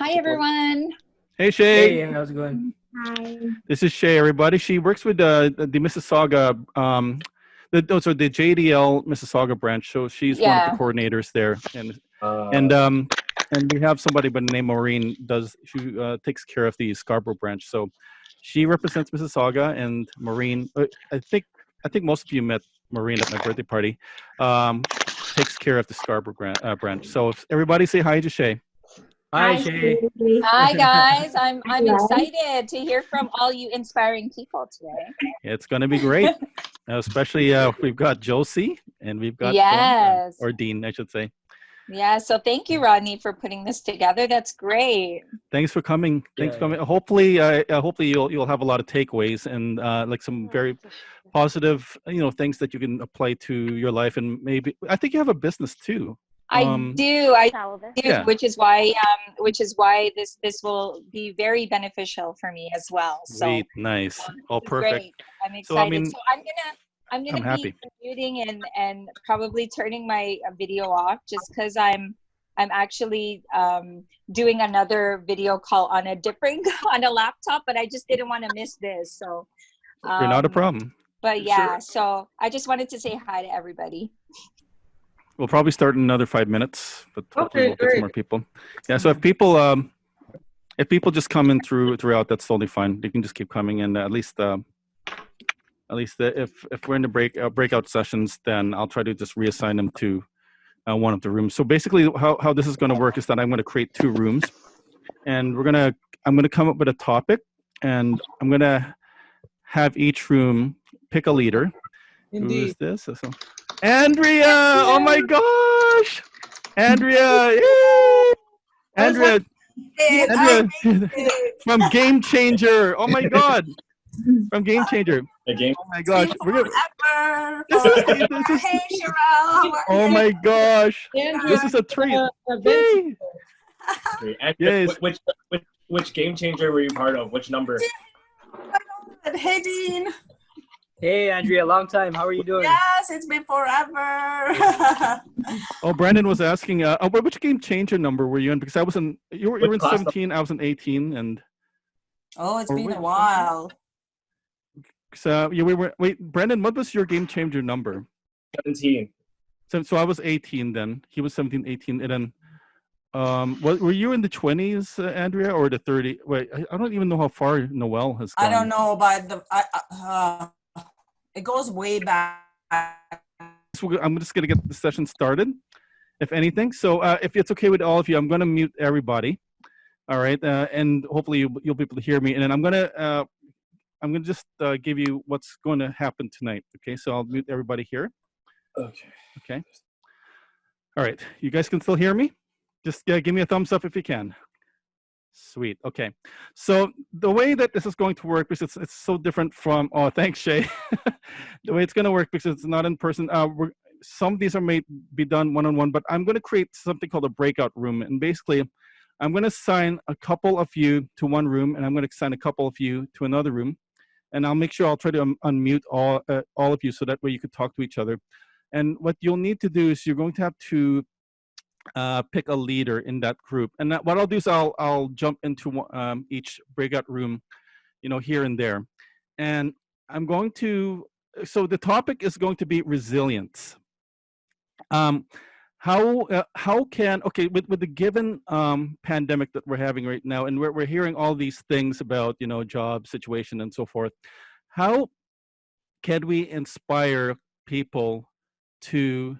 Hi, everyone. Hey, Shay. Hey, how's it going? Hi. This is Shay, everybody. She works with the Mississauga, the JDL Mississauga branch. So she's one of the Yeah. coordinators there, and Uh, and we have somebody by the name Maureen who takes care of the Scarborough branch. So she represents Mississauga, and Maureen. I think most of you met Maureen at my birthday party. Takes care of the Scarborough branch. So if everybody say hi to Shay. Hi, Shay. Hi, guys. I'm Hello. excited to hear from all you inspiring people today. It's going to be great, especially we've got Josie and we've got Yes. or Dean, I should say. Yeah. So thank you, Rodney, for putting this together. That's great. Thanks for coming. Thanks Yeah, for coming. Hopefully, hopefully you'll have a lot of takeaways and like some very positive, things that you can apply to your life. And maybe I think you have a business too. I do, Yeah. which is why this will be very beneficial for me as well. So Sweet, nice, all this is perfect. great. I'm excited. So I mean, I'm gonna I'm happy. be muting and probably turning my video off just because I'm actually doing another video call on a different on a laptop, but I just didn't want to miss this. So You're not a problem. But yeah, so I just wanted to say hi to everybody. We'll probably start in another 5 minutes, but hopefully we'll get some more people. Yeah. So if people just come in throughout, that's totally fine. You can just keep coming, and at least if we're in the breakout sessions, then I'll try to just reassign them to one of the rooms. So basically, how this is going to work is that I'm going to create 2 rooms, and I'm going to come up with a topic, and I'm going to have each room pick a leader. Indeed. Who is this? So, Andrea! Oh my gosh! Andrea! Yay! Andrea from Game Changer. Oh my God! From Game Changer. The game. Oh my gosh! This is Hey, Cheryl. oh my gosh! This is a treat. Yay! And Yes. which game changer were you part of? Which number? Hey, Dean. Hey, Andrea, long time. How are you doing? Yes, it's been forever. Oh, Brandon was asking, which Game Changer number were you in? Because I was in, you were in class 17, I was in 18, and Oh, it's been a while. so wait, Brandon, what was your Game Changer number? 17. So I was 18 then. He was 17, 18, and then were you in the 20s, Andrea, or the 30? Wait, I don't even know how far Noel has gone. I don't know, but it goes way back. So I'm just gonna get the session started, if anything. So if it's okay with all of you, I'm gonna mute everybody. All right, and hopefully you'll be able to hear me. And then I'm gonna just give you what's going to happen tonight. Okay, so I'll mute everybody here. Okay. All right, you guys can still hear me? Just give me a thumbs up if you can. Sweet. Okay. So the way that this is going to work, because it's so different from, oh, thanks, Shay. The way it's going to work, because it's not in person, some of these may be done one-on-one, but I'm going to create something called a breakout room. And basically, I'm going to assign a couple of you to one room, and I'm going to assign a couple of you to another room. And I'll make sure I'll try to unmute all of you so that way you could talk to each other. And what you'll need to do is you're going to have to pick a leader in that group. And what I'll do is I'll jump into each breakout room, here and there. And I'm going to, so the topic is going to be resilience. How can, okay, with the given pandemic that we're having right now, and we're hearing all these things about, job situation and so forth, how can we inspire people to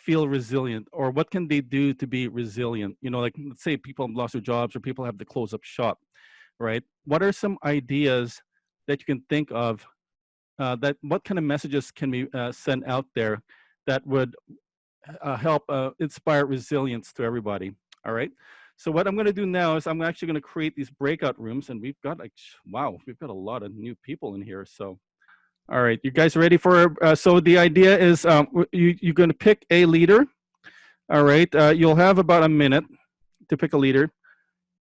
feel resilient, or what can they do to be resilient? Like, let's say people have lost their jobs or people have to close up shop, right? What are some ideas that you can think of, what kind of messages can we send out there that would help inspire resilience to everybody? All right. So what I'm going to do now is I'm actually going to create these breakout rooms, and we've got we've got a lot of new people in here. So, all right, you guys ready for? So the idea is you're going to pick a leader. All right. You'll have about a minute to pick a leader.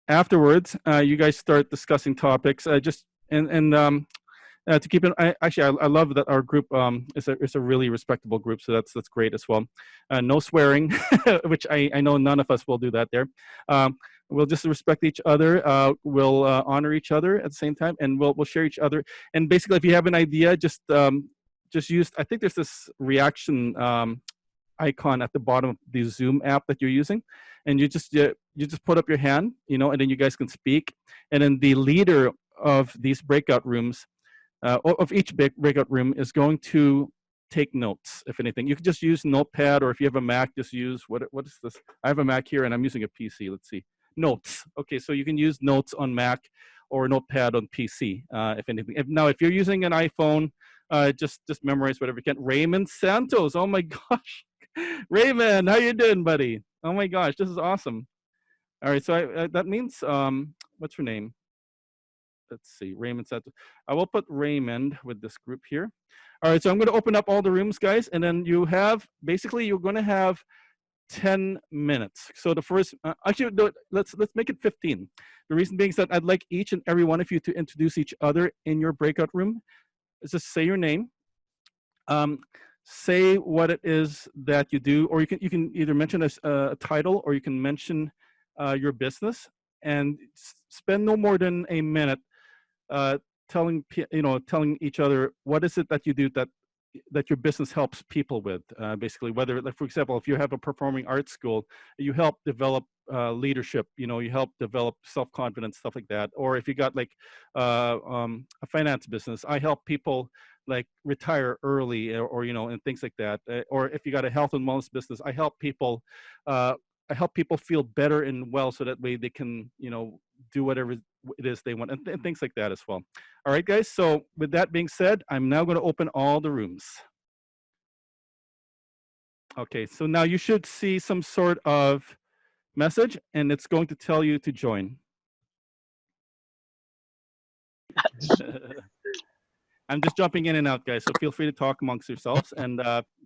Afterwards, you guys start discussing topics. To keep it, I love that our group is a really respectable group, so that's great as well. No swearing, which I know none of us will do that there. We'll just respect each other. We'll honor each other at the same time, and we'll share each other. And basically, if you have an idea, just use. I think there's this reaction icon at the bottom of the Zoom app that you're using, and you just put up your hand, and then you guys can speak. And then the leader of these breakout rooms, of each breakout room, is going to take notes. If anything, you can just use Notepad, or if you have a Mac, just use what is this? I have a Mac here, and I'm using a PC. Let's see, Notes. Okay, so you can use Notes on Mac or Notepad on PC. If anything, if you're using an iPhone, just memorize whatever you can. Raymond Santos. Oh my gosh, Raymond, how you doing, buddy? Oh my gosh, this is awesome. All right, so that means what's her name? Let's see, Raymond Santos. I will put Raymond with this group here. All right, so I'm going to open up all the rooms, guys, and then you're going to have 10 minutes. So the first, actually, let's make it 15. The reason being is that I'd like each and every one of you to introduce each other in your breakout room. Just say your name, say what it is that you do, or you can either mention a title, or you can mention your business, and spend no more than a minute telling each other what is it that you do that your business helps people with. Basically, whether, like, for example, if you have a performing arts school, you help develop leadership, you help develop self-confidence, stuff like that. Or if you got like a finance business, I help people like retire early, or and things like that. Or if you got a health and wellness business, I help people feel better and well, so that way they can do whatever it is they want, and things like that as well. All right, guys, so with that being said, I'm now going to open all the rooms. Okay, so now you should see some sort of message, and it's going to tell you to join. I'm just jumping in and out, guys, so feel free to talk amongst yourselves, and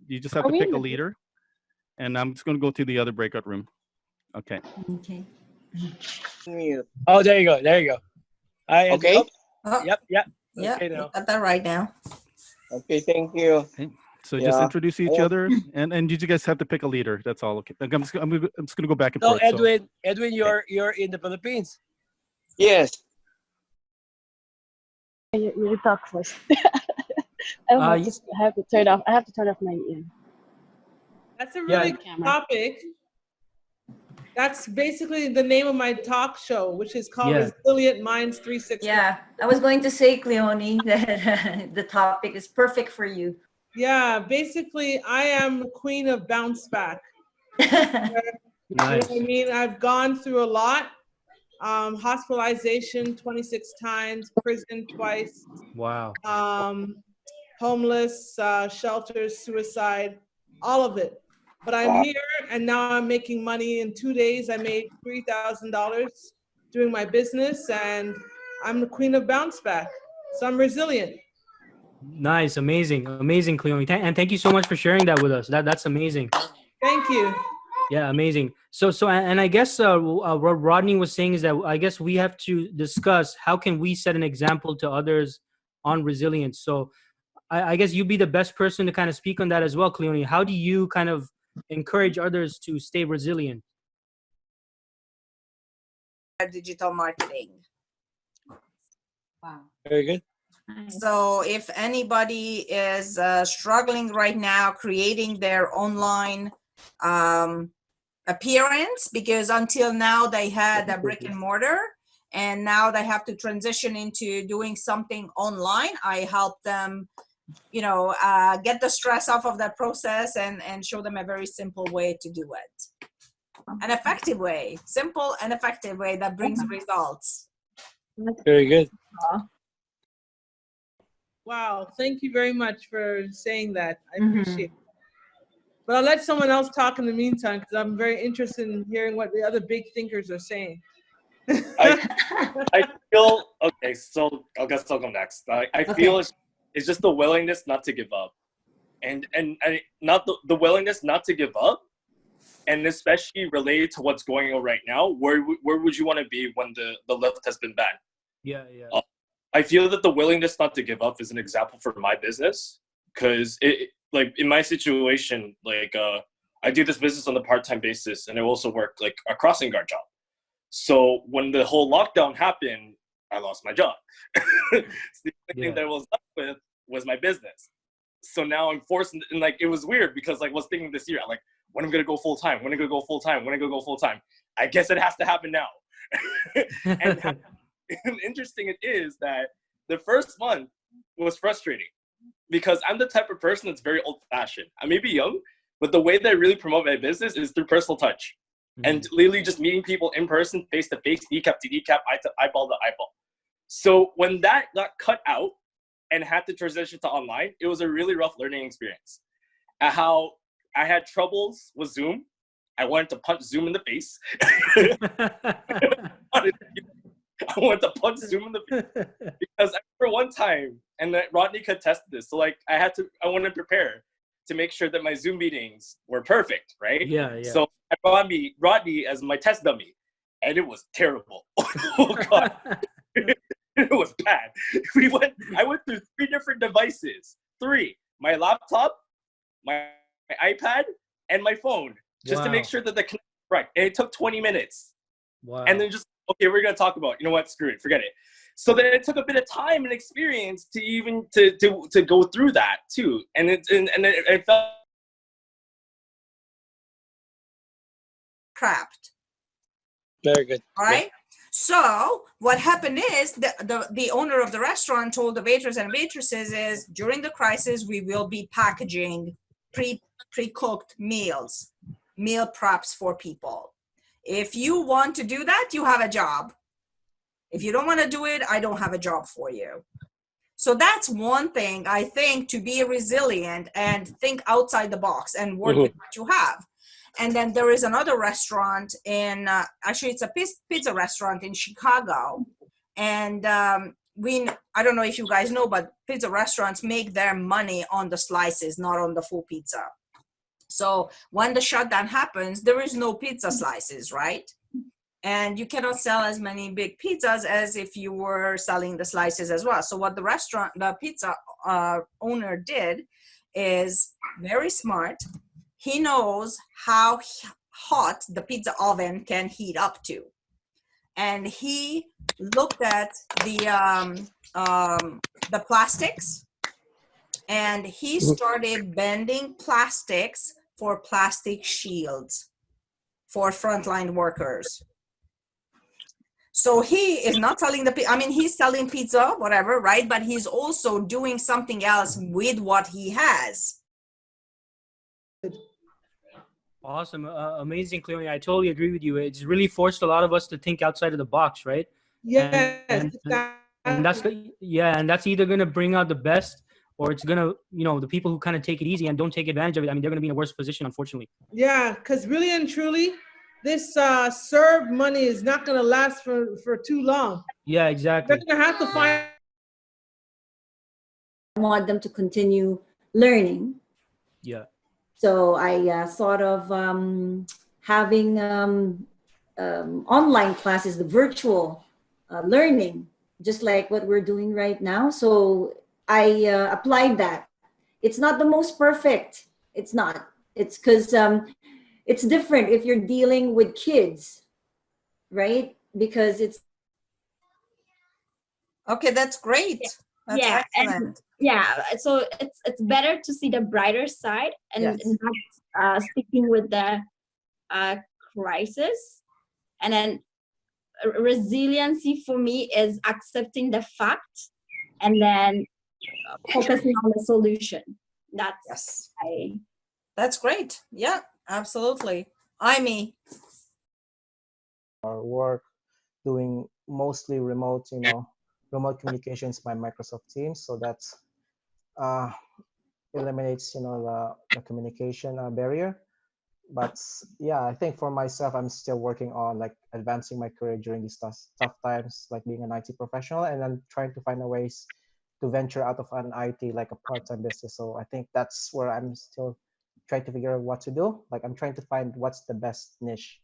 you just have to pick a leader, and I'm just going to go to the other breakout room. Okay. Okay. Oh, there you go. There you go. Okay. Yep. Yeah, Okay, now. got that right now. Okay, thank you. Okay. So just introduce each other, and you guys have to pick a leader. That's all. Okay. I'm just gonna go back and So forth. Edwin, you're in the Philippines. Yes. You talk first. I have to turn off my ear. That's a really good topic. That's basically the name of my talk show, which is called Resilient Minds 360. Yeah, I was going to say, Cleone, that the topic is perfect for you. Yeah, basically, I am the queen of bounce back. Nice. You know what I mean? I've gone through a lot. Hospitalization 26 times, prison twice. Wow. Homeless, shelters, suicide, all of it. But I'm here, and now I'm making money. In 2 days, I made $3,000 doing my business, and I'm the queen of bounce back. So I'm resilient. Nice, amazing, Cleone. And thank you so much for sharing that with us. That's amazing. Thank you. Yeah, amazing. So and I guess what Rodney was saying is that I guess we have to discuss how can we set an example to others on resilience. So I guess you'd be the best person to kind of speak on that as well, Cleone. How do you kind of encourage others to stay resilient? Digital marketing. Wow. Very good. So if anybody is struggling right now creating their online appearance, because until now they had a brick and mortar, and now they have to transition into doing something online, I help them get the stress off of that process and show them a very simple way to do it. An effective way, simple and effective way that brings results. Very good. Wow, thank you very much for saying that. I appreciate it. But I'll let someone else talk in the meantime, because I'm very interested in hearing what the other big thinkers are saying. I feel, okay, so I guess I'll go next. I feel it's just the willingness not to give up. And not the willingness not to give up, and especially related to what's going on right now, where would you want to be when the lift has been banned? Yeah. I feel that the willingness not to give up is an example for my business, because like in my situation, like I do this business on a part-time basis, and I also work like a crossing guard job. So when the whole lockdown happened, I lost my job. So the only thing that I was left with was my business. So now I'm forced, and like it was weird because like I was thinking this year, I'm like, when am I gonna go full time? When am I gonna go full time? When am I gonna go full time? I guess it has to happen now. And how interesting it is that the first month was frustrating because I'm the type of person that's very old fashioned. I may be young, but the way that I really promote my business is through personal touch. And literally just meeting people in person, face to face, kneecap to kneecap, eyeball to eyeball. So when that got cut out and had to transition to online, it was a really rough learning experience. At how I had troubles with Zoom. I wanted to punch Zoom in the face. I wanted to punch Zoom in the face because I remember one time, and that Rodney could test this. So like I wanted to prepare to make sure that my Zoom meetings were perfect, right? Yeah. So I brought Rodney as my test dummy, and it was terrible. Oh God, it was bad. I went through 3 different devices. 3: my laptop, my iPad, and my phone, just to make sure that the connection was right. And it took 20 minutes. Wow. And then just, okay, we're gonna talk about, you know what, screw it, forget it. So then it took a bit of time and experience to even to go through that too. And it felt Trapped. Very good. Right? So what happened is the owner of the restaurant told the waiters and waitresses is during the crisis, we will be packaging pre-cooked meals, meal preps for people. If you want to do that, you have a job. If you don't want to do it, I don't have a job for you. So that's one thing, I think, to be resilient and think outside the box and work with what you have. And then there is another restaurant in, actually it's a pizza restaurant in Chicago. And I don't know if you guys know, but pizza restaurants make their money on the slices, not on the full pizza. So when the shutdown happens, there is no pizza slices, right? And you cannot sell as many big pizzas as if you were selling the slices as well. So what the pizza owner did is very smart. He knows how hot the pizza oven can heat up to. And he looked at the plastics, and he started bending plastics for plastic shields for frontline workers. So he is not selling he's selling pizza, whatever, right? But he's also doing something else with what he has. Awesome. Amazing, Cleone. I totally agree with you. It's really forced a lot of us to think outside of the box, right? Yes. And that's either going to bring out the best, or it's going to, the people who kind of take it easy and don't take advantage of it, they're going to be in a worse position, unfortunately. Yeah, because really and truly, this serve money is not going to last for too long. Yeah, exactly. They're going to have to find. I want them to continue learning. Yeah. So I thought of having online classes, the virtual learning, just like what we're doing right now. So I applied that. It's not the most perfect. It's not. It's because it's different if you're dealing with kids, right? Because it's. Okay, that's great. That's excellent. So it's better to see the brighter side and not sticking with the crisis. And then resiliency for me is accepting the fact and then focusing on the solution. That's great. Yeah, absolutely. Our work doing mostly remote, remote communications by Microsoft Teams. So that eliminates, the communication barrier. But yeah, I think for myself, I'm still working on like advancing my career during these tough times, like being an IT professional, and then trying to find ways to venture out of an IT, like a part-time business. So I think that's where I'm still trying to figure out what to do. Like I'm trying to find what's the best niche.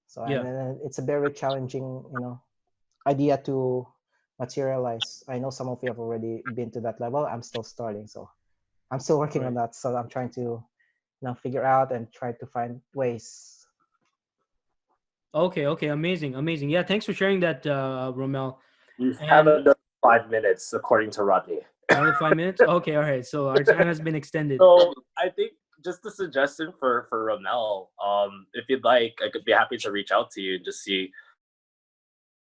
So and it's a very challenging, idea to materialize. I know some of you have already been to that level. I'm still starting, so I'm still working on that. So I'm trying to figure out and try to find ways. Okay, okay, amazing, amazing. Yeah, thanks for sharing that, Romel. You have And another 5 minutes, according to Rodney. another 5 minutes. Okay, all right. So our time has been extended. So I think just a suggestion for Ramel, if you'd like, I could be happy to reach out to you and just see.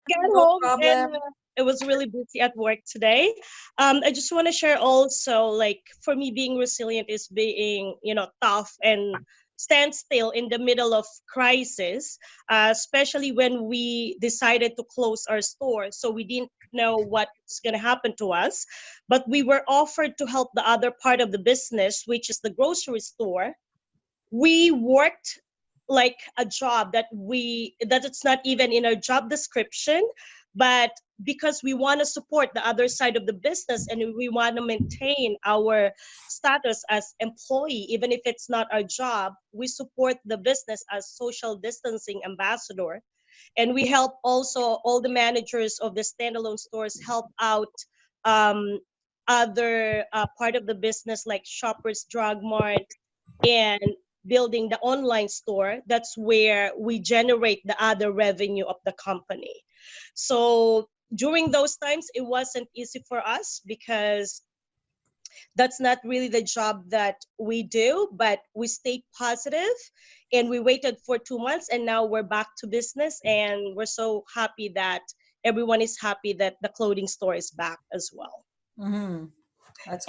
Get No home problem. and it was really busy at work today. I just want to share also, like for me, being resilient is being, tough and stand still in the middle of crisis, especially when we decided to close our store. So we didn't know what's going to happen to us, but we were offered to help the other part of the business, which is the grocery store. We worked like a job that it's not even in our job description, but because we want to support the other side of the business and we want to maintain our status as employee, even if it's not our job, we support the business as social distancing ambassador. And we help also all the managers of the standalone stores help out um, other part of the business like Shoppers Drug Mart and building the online store. That's where we generate the other revenue of the company. So during those times, it wasn't easy for us because that's not really the job that we do, but we stayed positive and we waited for 2 months and now we're back to business and we're so happy that everyone is happy that the clothing store is back as well. Mm-hmm. That's.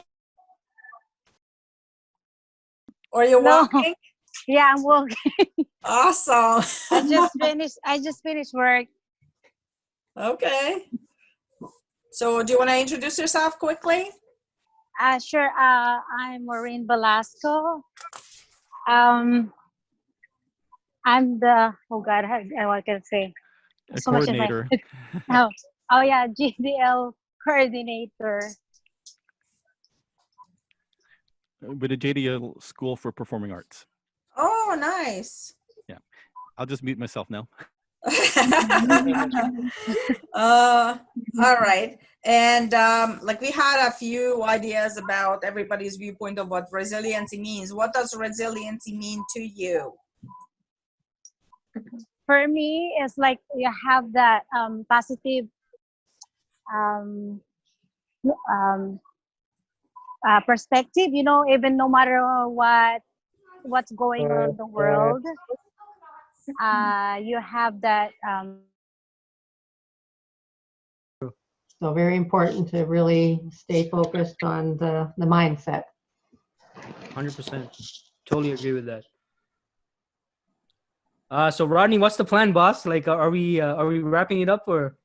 Are you No. walking? Yeah, I'm walking. Awesome. I just finished work. Okay. So do you want to introduce yourself quickly? Sure. I'm Maureen Velasco. I'm the what can I say? A So much in my coordinator oh yeah, JDL coordinator. with the JDL School for Performing Arts. Oh, nice. Yeah, I'll just mute myself now. All right. And like we had a few ideas about everybody's viewpoint of what resiliency means. What does resiliency mean to you? For me, it's like you have that positive um, perspective. Even no matter what's going on in the world, you have that. So very important to really stay focused on the mindset. 100%. Totally agree with that. So Rodney, what's the plan, boss? Like, are we wrapping it up or?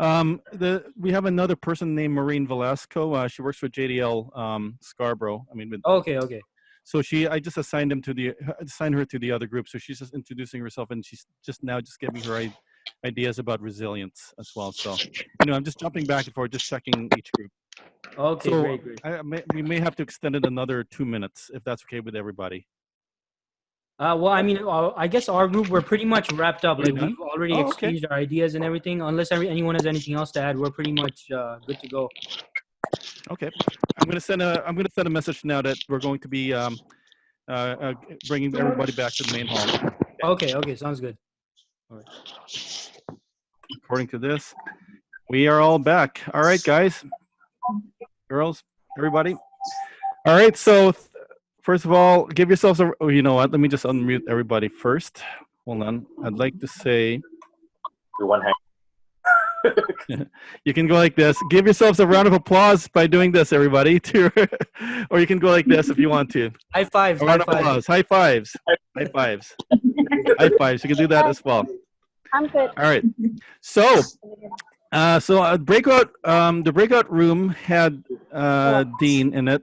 We have another person named Maureen Velasco. She works for JDL Scarborough. Okay, okay. So I just assigned her to the other group. So she's just introducing herself, and she's just giving her ideas about resilience as well. So I'm just jumping back and forth, just checking each group. Okay, so great. We may have to extend it another 2 minutes if that's okay with everybody. Well, I guess our group, we're pretty much wrapped up. Like we've already exchanged our ideas and everything. Unless anyone has anything else to add, we're pretty much good to go. Okay, I'm gonna send a message now that we're going to be bringing everybody back to the main hall. Okay, sounds good. All right. According to this, we are all back. All right, guys, girls, everybody. All right, so first of all, give yourselves a. Oh, you know what? Let me just unmute everybody first. Hold on. I'd like to say. One hand. You can go like this. Give yourselves a round of applause by doing this, everybody. Or you can go like this if you want to. High fives. A round of applause. High fives. High fives. High fives. You can do that as well. I'm good. All right. So, the breakout room had Dean in it.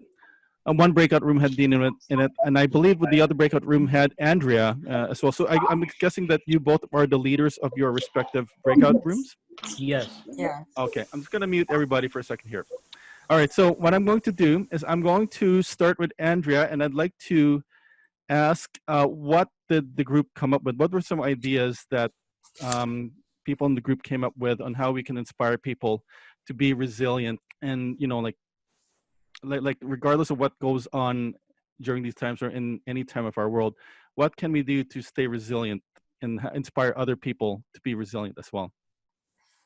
One breakout room had Dean in it, and I believe the other breakout room had Andrea as well. So I'm guessing that you both are the leaders of your respective breakout rooms? Yes. Yeah. Okay, I'm just going to mute everybody for a second here. All right, so what I'm going to do is I'm going to start with Andrea, and I'd like to ask what did the group come up with? What were some ideas that people in the group came up with on how we can inspire people to be resilient and, like regardless of what goes on during these times or in any time of our world, what can we do to stay resilient and inspire other people to be resilient as well?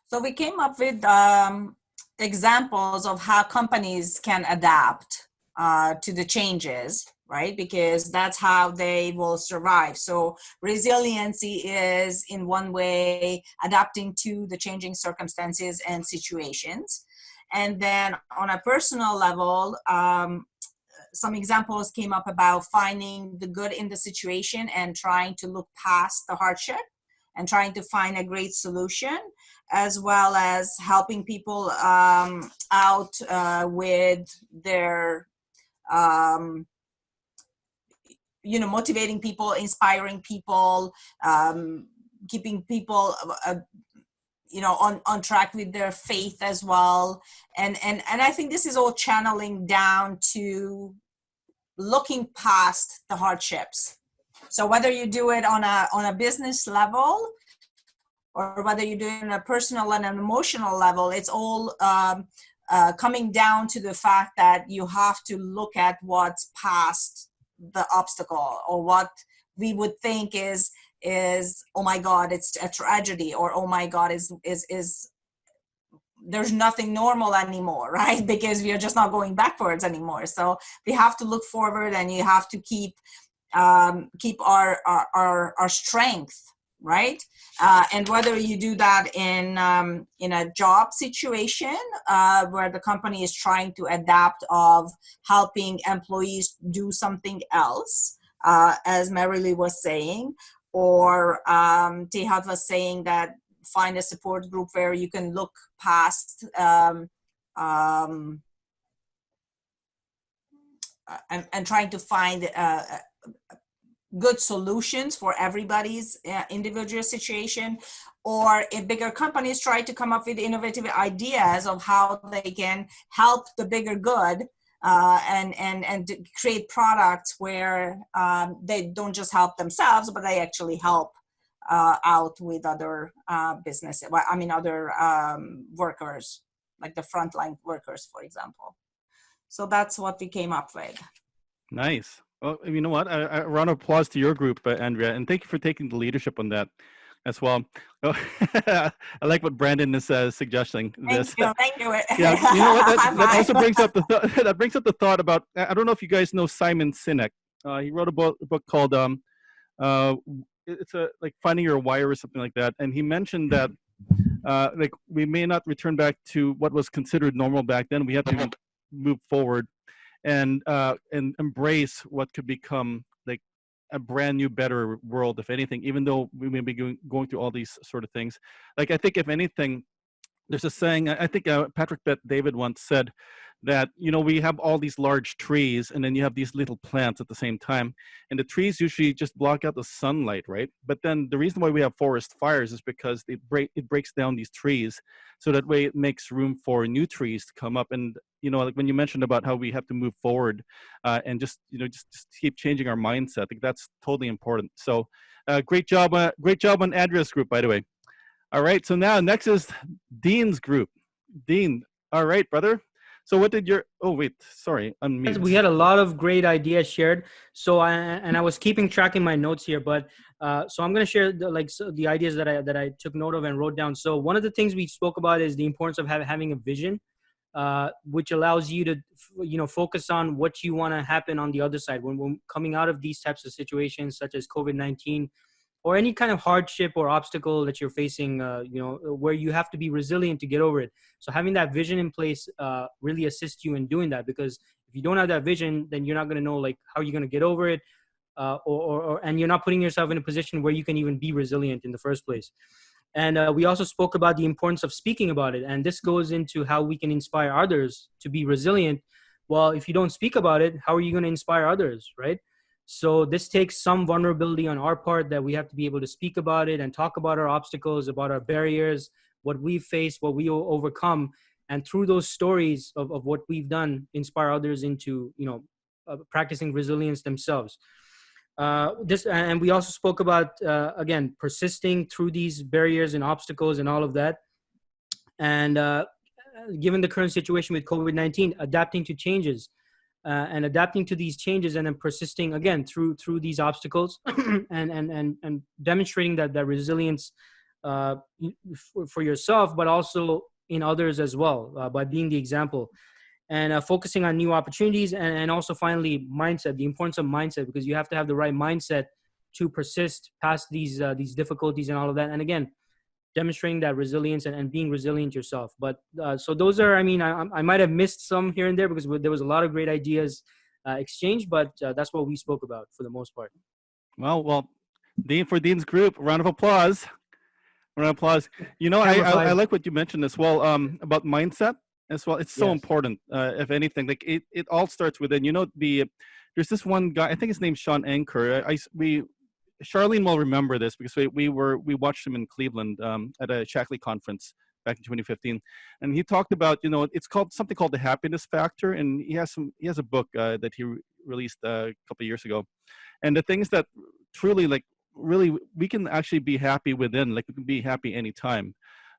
So we came up with examples of how companies can adapt to the changes, right? Because that's how they will survive. So resiliency is, in one way, adapting to the changing circumstances and situations. And then on a personal level, some examples came up about finding the good in the situation and trying to look past the hardship and trying to find a great solution, as well as helping people out with their, motivating people, inspiring people, keeping people, on track with their faith as well. And I think this is all channeling down to looking past the hardships. So whether you do it on a business level, or whether you do it on a personal and an emotional level, it's all coming down to the fact that you have to look at what's past the obstacle, or what we would think is oh my God, it's a tragedy, or oh my God, is there's nothing normal anymore, right? Because we are just not going backwards anymore. So we have to look forward, and you have to keep our strength, right? And whether you do that in a job situation where the company is trying to adapt of helping employees do something else, as Marilee was saying, or Tehat was saying that find a support group where you can look past and trying to find good solutions for everybody's individual situation. Or if bigger companies try to come up with innovative ideas of how they can help the bigger good, and to create products where they don't just help themselves, but they actually help out with other businesses. Other workers, like the frontline workers, for example. So that's what we came up with. Nice. Well, you know what? A round of applause to your group, Andrea, and thank you for taking the leadership on that as well. Oh, I like what Brandon is suggesting. Thank you. Yeah, you know what? That also brings up the thought about. I don't know if you guys know Simon Sinek. He wrote a book called it's like Finding Your Why or something like that, and he mentioned that like we may not return back to what was considered normal back then. We have to move forward and embrace what could become like a brand new, better world, if anything, even though we may be going through all these sort of things. Like, I think if anything, there's a saying, I think Patrick Bet-David once said that, we have all these large trees and then you have these little plants at the same time. And the trees usually just block out the sunlight, right? But then the reason why we have forest fires is because it breaks down these trees. So that way it makes room for new trees to come up. And, like when you mentioned about how we have to move forward and just keep changing our mindset, I think that's totally important. So great job on Andrea's group, by the way. All right, so now next is Dean's group. Dean, all right, brother. So what did your, unmute. We had a lot of great ideas shared. So I was keeping track in my notes here, but so I'm going to share the ideas that I took note of and wrote down. So one of the things we spoke about is the importance of having a vision, which allows you to, focus on what you want to happen on the other side when coming out of these types of situations, such as COVID-19, or any kind of hardship or obstacle that you're facing, where you have to be resilient to get over it. So having that vision in place really assists you in doing that, because if you don't have that vision, then you're not going to know how you're going to get over it, and you're not putting yourself in a position where you can even be resilient in the first place. And we also spoke about the importance of speaking about it. And this goes into how we can inspire others to be resilient. Well, if you don't speak about it, how are you going to inspire others, right? So this takes some vulnerability on our part, that we have to be able to speak about it and talk about our obstacles, about our barriers, what we face, what we overcome. And through those stories of what we've done, inspire others into, practicing resilience themselves. And we also spoke about, again, persisting through these barriers and obstacles and all of that. And given the current situation with COVID-19, adapting to changes. and adapting to these changes, and then persisting again through these obstacles, and demonstrating that resilience for yourself, but also in others as well, by being the example, and focusing on new opportunities, and also finally mindset, the importance of mindset, because you have to have the right mindset to persist past these difficulties and all of that. And again, demonstrating that resilience, and being resilient yourself. But so those are, I mean, I might have missed some here and there, because there was a lot of great ideas exchanged, but that's what we spoke about for the most part. Well, Dean, for Dean's group, round of applause. Round of applause. You know, I like what you mentioned as well, about mindset as well. It's so important. If anything, like it all starts within. You know, there's this one guy, I think his name's Sean Anker. Charlene will remember this, because we watched him in Cleveland at a Shackley conference back in 2015, and he talked about, you know, it's called something called the happiness factor, and he has a book that he released a couple of years ago, and the things that truly, like, really we can actually be happy within, like we can be happy anytime,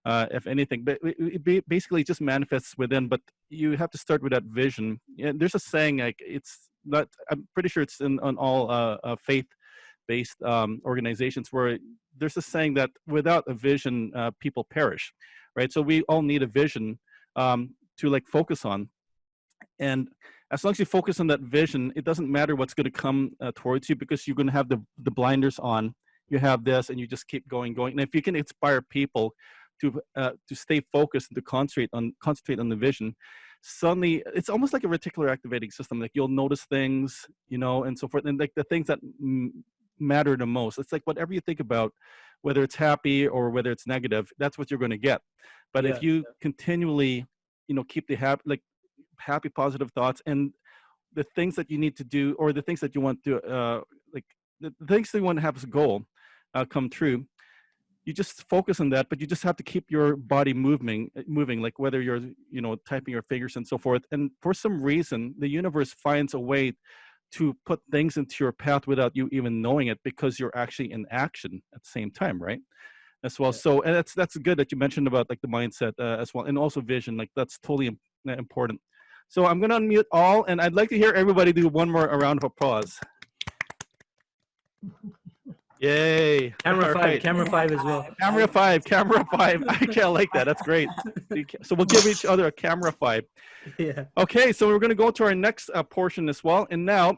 if anything, but it basically just manifests within. But you have to start with that vision. And there's a saying, like, it's not, I'm pretty sure it's on all faith-based organizations, where there's a saying that without a vision, people perish, right? So we all need a vision to like focus on. And as long as you focus on that vision, it doesn't matter what's going to come towards you, because you're going to have the blinders on. You have this, and you just keep going. And if you can inspire people to stay focused and to concentrate on the vision, suddenly it's almost like a reticular activating system. Like, you'll notice things, you know, and so forth, and like the things that matter the most. It's like whatever you think about, whether it's happy or whether it's negative, that's what you're going to get. But if you continually, you know, keep the happy positive thoughts, and the things that you need to do, or the things that you want to like the things that you want to have as a goal come true, you just focus on that. But you just have to keep your body moving, like whether you're, you know, typing your fingers and so forth. And for some reason, the universe finds a way to put things into your path without you even knowing it, because you're actually in action at the same time, right? As well. So, and that's good that you mentioned about like the mindset as well, and also vision. Like, that's totally important. So I'm going to unmute all, and I'd like to hear everybody do one more round of applause. Yay. Camera five, camera five as well. Camera five. I like that. That's great. So we'll give each other a camera five. Yeah. Okay, so we're going to go to our next portion as well. And now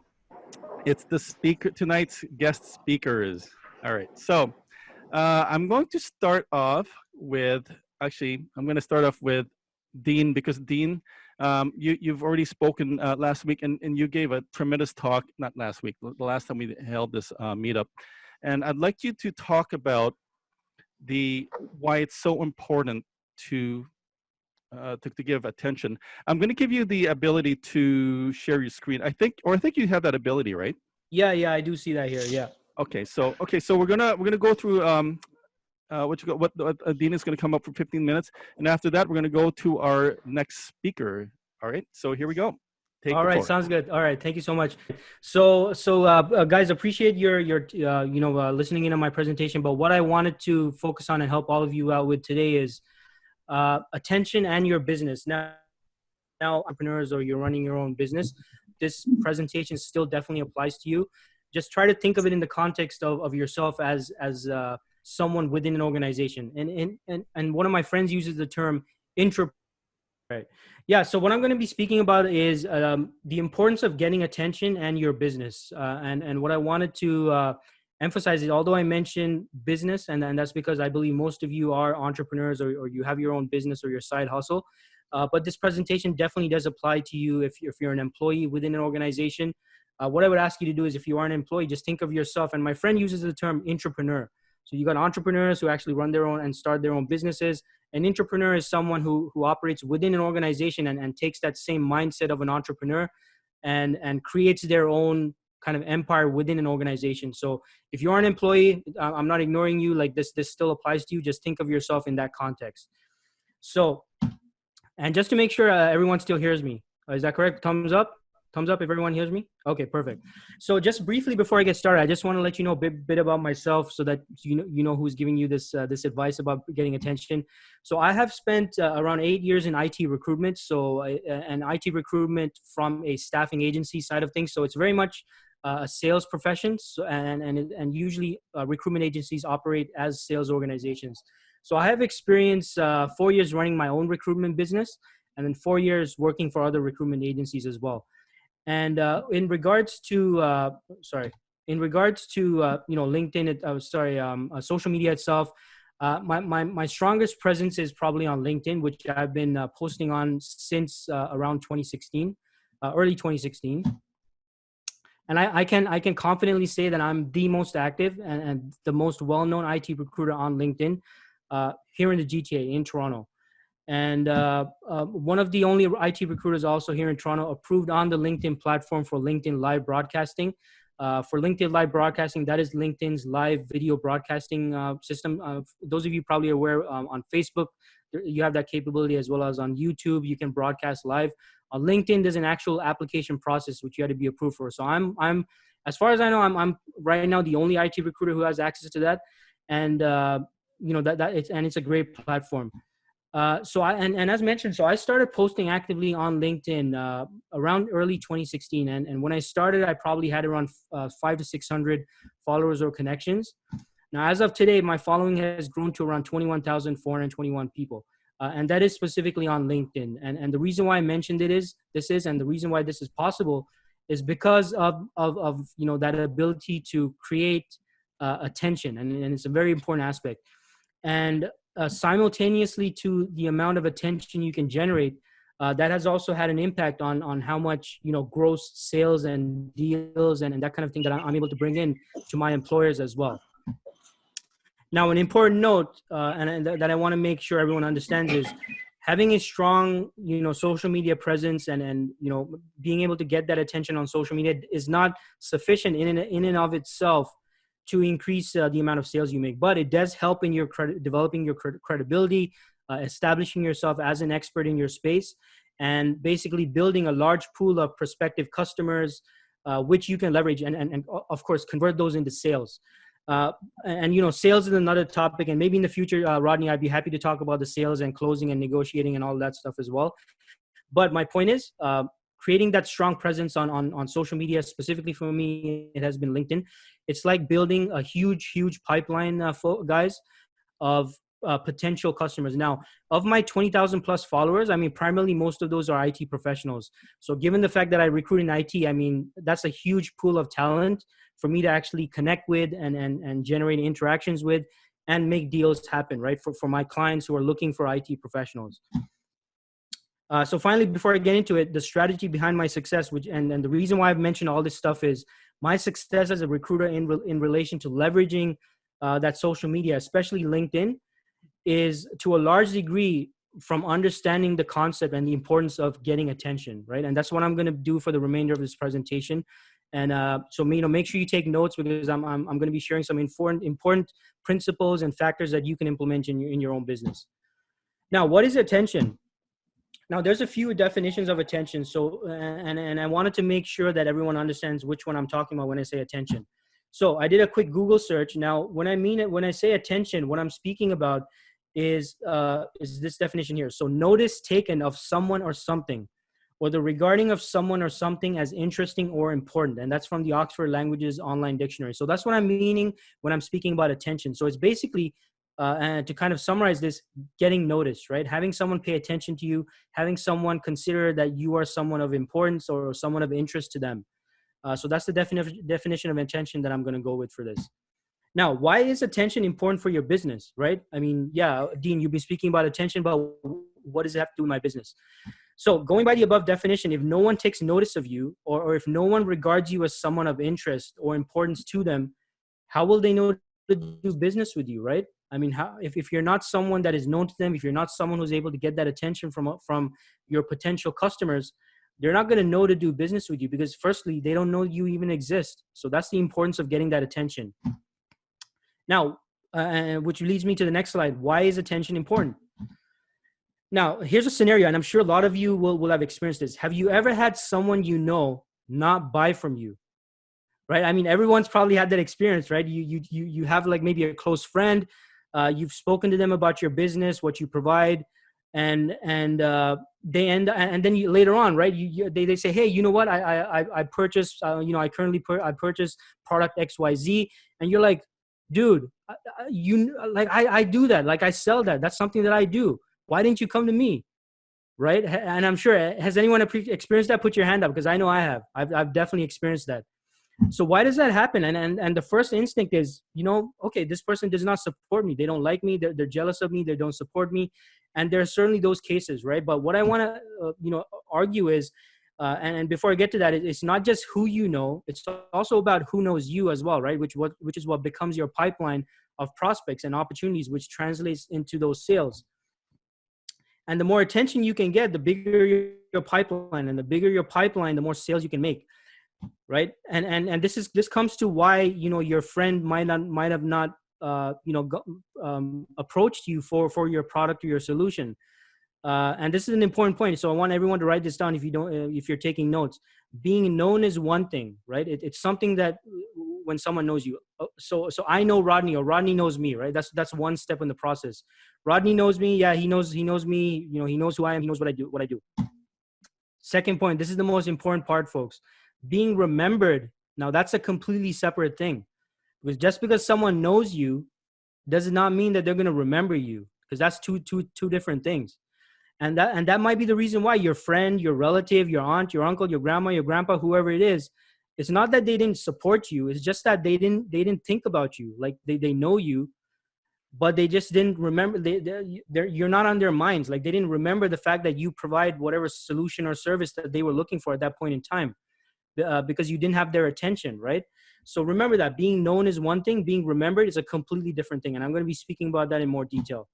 it's the speaker, tonight's guest speakers. All right, so I'm going to start off with, I'm going to start off with Dean, because Dean, you've already spoken last week, and you gave a tremendous talk, not last week, the last time we held this meetup. And I'd like you to talk about why it's so important to give attention. I'm going to give you the ability to share your screen. I think you have that ability, right? Yeah, I do see that here. Yeah. Okay, so we're gonna go through what Dean is going to come up for 15 minutes, and after that we're going to go to our next speaker. All right, so here we go. All right, sounds good. All right, thank you so much. So guys, appreciate your listening in on my presentation. But what I wanted to focus on and help all of you out with today is attention and your business. Now, entrepreneurs, or you're running your own business, this presentation still definitely applies to you. Just try to think of it in the context of yourself as someone within an organization. And one of my friends uses the term intrapreneur. Right. Yeah. So what I'm going to be speaking about is the importance of getting attention and your business. And what I wanted to emphasize is, although I mentioned business, and that's because I believe most of you are entrepreneurs, or you have your own business or your side hustle. But this presentation definitely does apply to you if you're an employee within an organization. What I would ask you to do is, if you are an employee, just think of yourself. And my friend uses the term intrapreneur. So you got entrepreneurs who actually run their own and start their own businesses. An intrapreneur is someone who operates within an organization and takes that same mindset of an entrepreneur and creates their own kind of empire within an organization. So if you're an employee, I'm not ignoring you. Like this still applies to you. Just think of yourself in that context. So, and just to make sure everyone still hears me, is that correct? Thumbs up? Thumbs up if everyone hears me. Okay, perfect. So just briefly before I get started, I just want to let you know a bit about myself so that you know who's giving you this this advice about getting attention. So I have spent around 8 years in IT recruitment. So an IT recruitment from a staffing agency side of things. So it's very much a sales profession. So, and usually recruitment agencies operate as sales organizations. So I have experience 4 years running my own recruitment business, and then 4 years working for other recruitment agencies as well. And in regards to LinkedIn, social media itself, my strongest presence is probably on LinkedIn, which I've been posting on since around 2016, early 2016. And I can confidently say that I'm the most active and the most well-known IT recruiter on LinkedIn here in the GTA in Toronto. And one of the only IT recruiters also here in Toronto approved on the LinkedIn platform for LinkedIn live broadcasting. For LinkedIn live broadcasting, that is LinkedIn's live video broadcasting system. Those of you probably are aware, on Facebook, you have that capability, as well as on YouTube, you can broadcast live. On LinkedIn, there's an actual application process which you had to be approved for. So I'm as far as I know, I'm right now the only IT recruiter who has access to that. And it's a great platform. So as mentioned, so I started posting actively on LinkedIn around early 2016. And when I started, I probably had around 500 to 600 followers or connections. Now, as of today, my following has grown to around 21,421 people. And that is specifically on LinkedIn. And the reason why I mentioned and the reason why this is possible is because of that ability to create attention. And it's a very important aspect. And simultaneously to the amount of attention you can generate, that has also had an impact on how much gross sales and deals and that kind of thing that I'm able to bring in to my employers as well. Now, an important note, and that I want to make sure everyone understands, is having a strong social media presence and being able to get that attention on social media is not sufficient in and of itself to increase the amount of sales you make, but it does help in your developing your credibility, establishing yourself as an expert in your space, and basically building a large pool of prospective customers, which you can leverage and of course convert those into sales. Sales is another topic, and maybe in the future, Rodney, I'd be happy to talk about the sales and closing and negotiating and all that stuff as well. But my point is, creating that strong presence on social media, specifically for me, it has been LinkedIn. It's like building a huge pipeline, guys, of potential customers. Now, of my 20,000 plus followers, I mean, primarily most of those are IT professionals. So given the fact that I recruit in IT, I mean, that's a huge pool of talent for me to actually connect with and generate interactions with and make deals happen, right? For my clients who are looking for IT professionals. So finally, before I get into it, the strategy behind my success, and the reason why I've mentioned all this stuff, is my success as a recruiter in relation to leveraging that social media, especially LinkedIn, is to a large degree from understanding the concept and the importance of getting attention, right? And that's what I'm going to do for the remainder of this presentation. And so make sure you take notes, because I'm going to be sharing some important principles and factors that you can implement in your own business. Now, what is attention? Now, there's a few definitions of attention. So, and I wanted to make sure that everyone understands which one I'm talking about when I say attention. So I did a quick Google search. Now, when I say attention, what I'm speaking about is this definition here. So notice taken of someone or something, or the regarding of someone or something as interesting or important. And that's from the Oxford Languages Online Dictionary. So that's what I'm meaning when I'm speaking about attention. So it's basically, and to kind of summarize this, getting noticed, right? Having someone pay attention to you, having someone consider that you are someone of importance or someone of interest to them. So that's the definition of attention that I'm going to go with for this. Now, why is attention important for your business, right? I mean, yeah, Dean, you've been speaking about attention, but what does it have to do with my business? So going by the above definition, if no one takes notice of you, or if no one regards you as someone of interest or importance to them, how will they know to do business with you, right? I mean, if you're not someone that is known to them, if you're not someone who's able to get that attention from your potential customers, they're not going to know to do business with you, because firstly, they don't know you even exist. So that's the importance of getting that attention. Now, which leads me to the next slide. Why is attention important? Now, here's a scenario, and I'm sure a lot of you will have experienced this. Have you ever had someone you know not buy from you? Right? I mean, everyone's probably had that experience, right? You have like maybe a close friend, you've spoken to them about your business, what you provide, and they end, and then later on, right? They say, hey, you know what? I purchased, I purchased product XYZ, and you're like, dude, I do that, like I sell that. That's something that I do. Why didn't you come to me? Right? And I'm sure, has anyone experienced that? Put your hand up, because I know I have. I've definitely experienced that. So why does that happen? And the first instinct is, okay, this person does not support me. They don't like me. They're jealous of me. They don't support me. And there are certainly those cases, right? But what I want to, argue is, and before I get to that, it's not just who you know. It's also about who knows you as well, right? Which is what becomes your pipeline of prospects and opportunities, which translates into those sales. And the more attention you can get, the bigger your pipeline, and the bigger your pipeline, the more sales you can make, right? And this comes to why your friend might have not approached you for your product or your solution. And this is an important point. So I want everyone to write this down if you're taking notes. Being known is one thing, right? It's something that when someone knows you. So I know Rodney, or Rodney knows me, right? That's one step in the process. Rodney knows me. Yeah, he knows me. He knows who I am. He knows what I do. Second point, this is the most important part, folks. Being remembered. Now that's a completely separate thing. Because just because someone knows you does not mean that they're going to remember you, because that's two different things. And that might be the reason why your friend, your relative, your aunt, your uncle, your grandma, your grandpa, whoever it is, it's not that they didn't support you. It's just that they didn't think about you. Like they know you, but they just didn't remember. You're not on their minds. Like they didn't remember the fact that you provide whatever solution or service that they were looking for at that point in time, because you didn't have their attention, right? So remember that being known is one thing. Being remembered is a completely different thing. And I'm going to be speaking about that in more detail.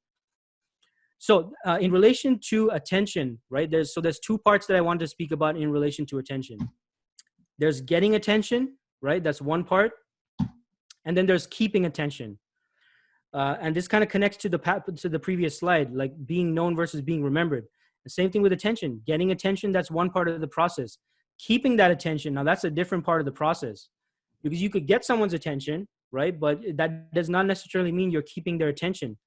So in relation to attention, right? There's two parts that I want to speak about in relation to attention. There's getting attention, right? That's one part. And then there's keeping attention. And this kind of connects to the previous slide, like being known versus being remembered. The same thing with attention. Getting attention, that's one part of the process. Keeping that attention, now that's a different part of the process. Because you could get someone's attention, right? But that does not necessarily mean you're keeping their attention.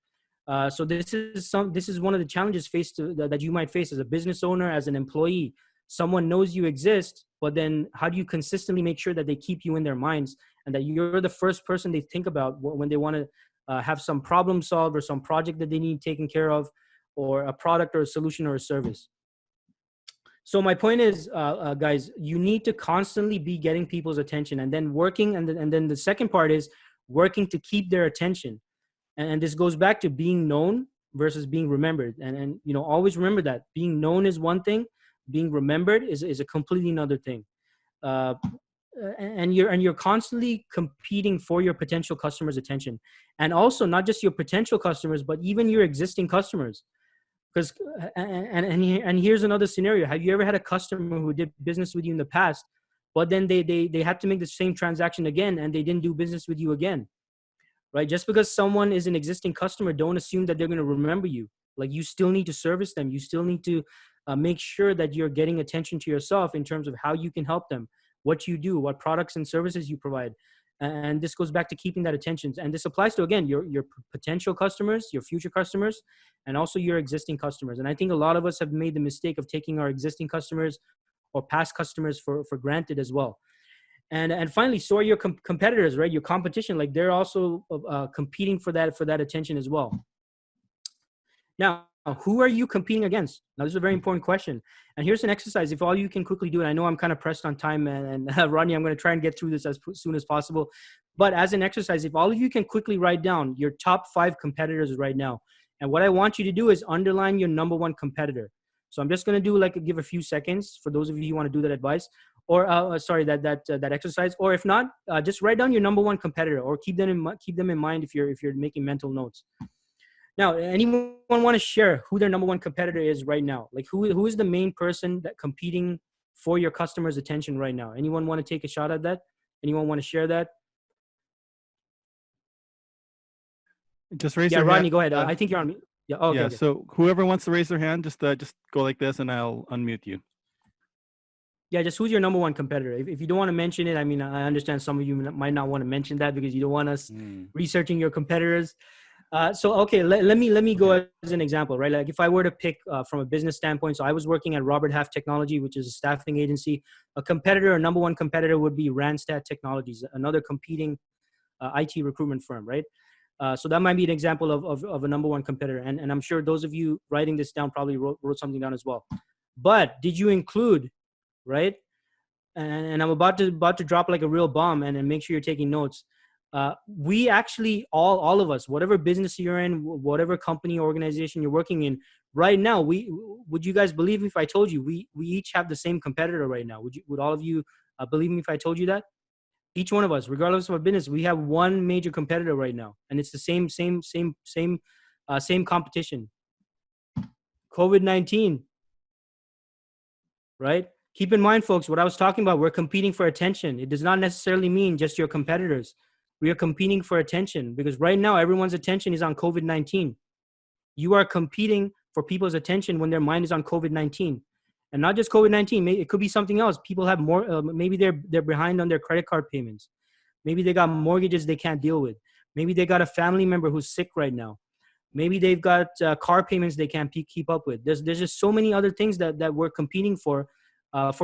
So this is one of the challenges that you might face as a business owner, as an employee. Someone knows you exist, but then how do you consistently make sure that they keep you in their minds and that you're the first person they think about when they want to have some problem solved or some project that they need taken care of, or a product or a solution or a service. So my point is, guys, you need to constantly be getting people's attention and then working. And then the second part is working to keep their attention. And this goes back to being known versus being remembered. And always remember that being known is one thing. Being remembered is a completely another thing. And you're constantly competing for your potential customers' attention. And also not just your potential customers, but even your existing customers. Because and here's another scenario. Have you ever had a customer who did business with you in the past, but then they had to make the same transaction again and they didn't do business with you again? Right? Just because someone is an existing customer, don't assume that they're going to remember you. Like you still need to service them. You still need to make sure that you're getting attention to yourself in terms of how you can help them, what you do, what products and services you provide. And this goes back to keeping that attention. And this applies to, again, your potential customers, your future customers, and also your existing customers. And I think a lot of us have made the mistake of taking our existing customers or past customers for granted as well. And finally, so are your competitors, right? Your competition, like they're also competing for that attention as well. Now, who are you competing against? Now, this is a very important question. And here's an exercise. If all you can quickly do it, I know I'm kind of pressed on time, and Rodney, I'm going to try and get through this as soon as possible. But as an exercise, if all of you can quickly write down your top 5 competitors right now, and what I want you to do is underline your number 1 competitor. So I'm just going to give a few seconds for those of you who want to do that advice, or that exercise. Or if not, just write down your number 1 competitor, or keep them in mind if you're making mental notes. Now, anyone want to share who their number 1 competitor is right now? Like who is the main person that competing for your customers' attention right now? Anyone want to take a shot at that? Anyone want to share that? Just raise your Rodney, hand. go ahead. I think you're on mute. Yeah. Okay. Yeah. Okay. So whoever wants to raise their hand, just go like this, and I'll unmute you. Yeah, just who's your number one competitor? If you don't want to mention it, I mean, I understand some of you might not want to mention that because you don't want us researching your competitors. So okay, let me go as an example, right? Like if I were to pick from a business standpoint, so I was working at Robert Half Technology, which is a staffing agency. A competitor, a number one competitor, would be Randstad Technologies, another competing IT recruitment firm, right? So that might be an example of a number one competitor, and I'm sure those of you writing this down probably wrote something down as well. But did you include, right? And I'm about to drop like a real bomb, and make sure you're taking notes. We actually, all of us, whatever business you're in, whatever company or organization you're working in right now, would you guys believe if I told you we each have the same competitor right now? Would all of you believe me if I told you that? Each one of us, regardless of our business, we have one major competitor right now, and it's the same competition. COVID-19, right? Keep in mind, folks, what I was talking about, we're competing for attention. It does not necessarily mean just your competitors. We are competing for attention because right now everyone's attention is on COVID-19. You are competing for people's attention when their mind is on COVID-19. And not just COVID-19, it could be something else. People have more, maybe they're behind on their credit card payments. Maybe they got mortgages they can't deal with. Maybe they got a family member who's sick right now. Maybe they've got car payments they can't keep up with. There's just so many other things that we're competing for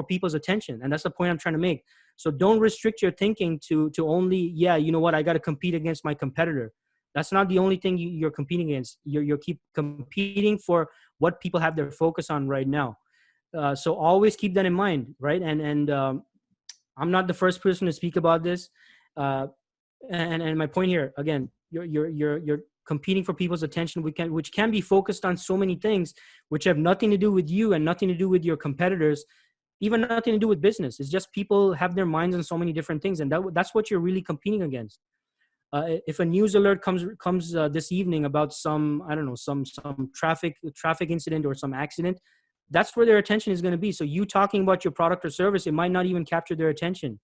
people's attention. And that's the point I'm trying to make. So don't restrict your thinking to only, yeah, you know what, I got to compete against my competitor. That's not the only thing you're competing against. You're keep competing for what people have their focus on right now. So always keep that in mind, right? And I'm not the first person to speak about this. And my point here, again, you're competing for people's attention, which can be focused on so many things, which have nothing to do with you and nothing to do with your competitors, even nothing to do with business. It's just people have their minds on so many different things, and that's what you're really competing against. If a news alert comes this evening about some traffic incident or some accident, that's where their attention is going to be. So you talking about your product or service, it might not even capture their attention,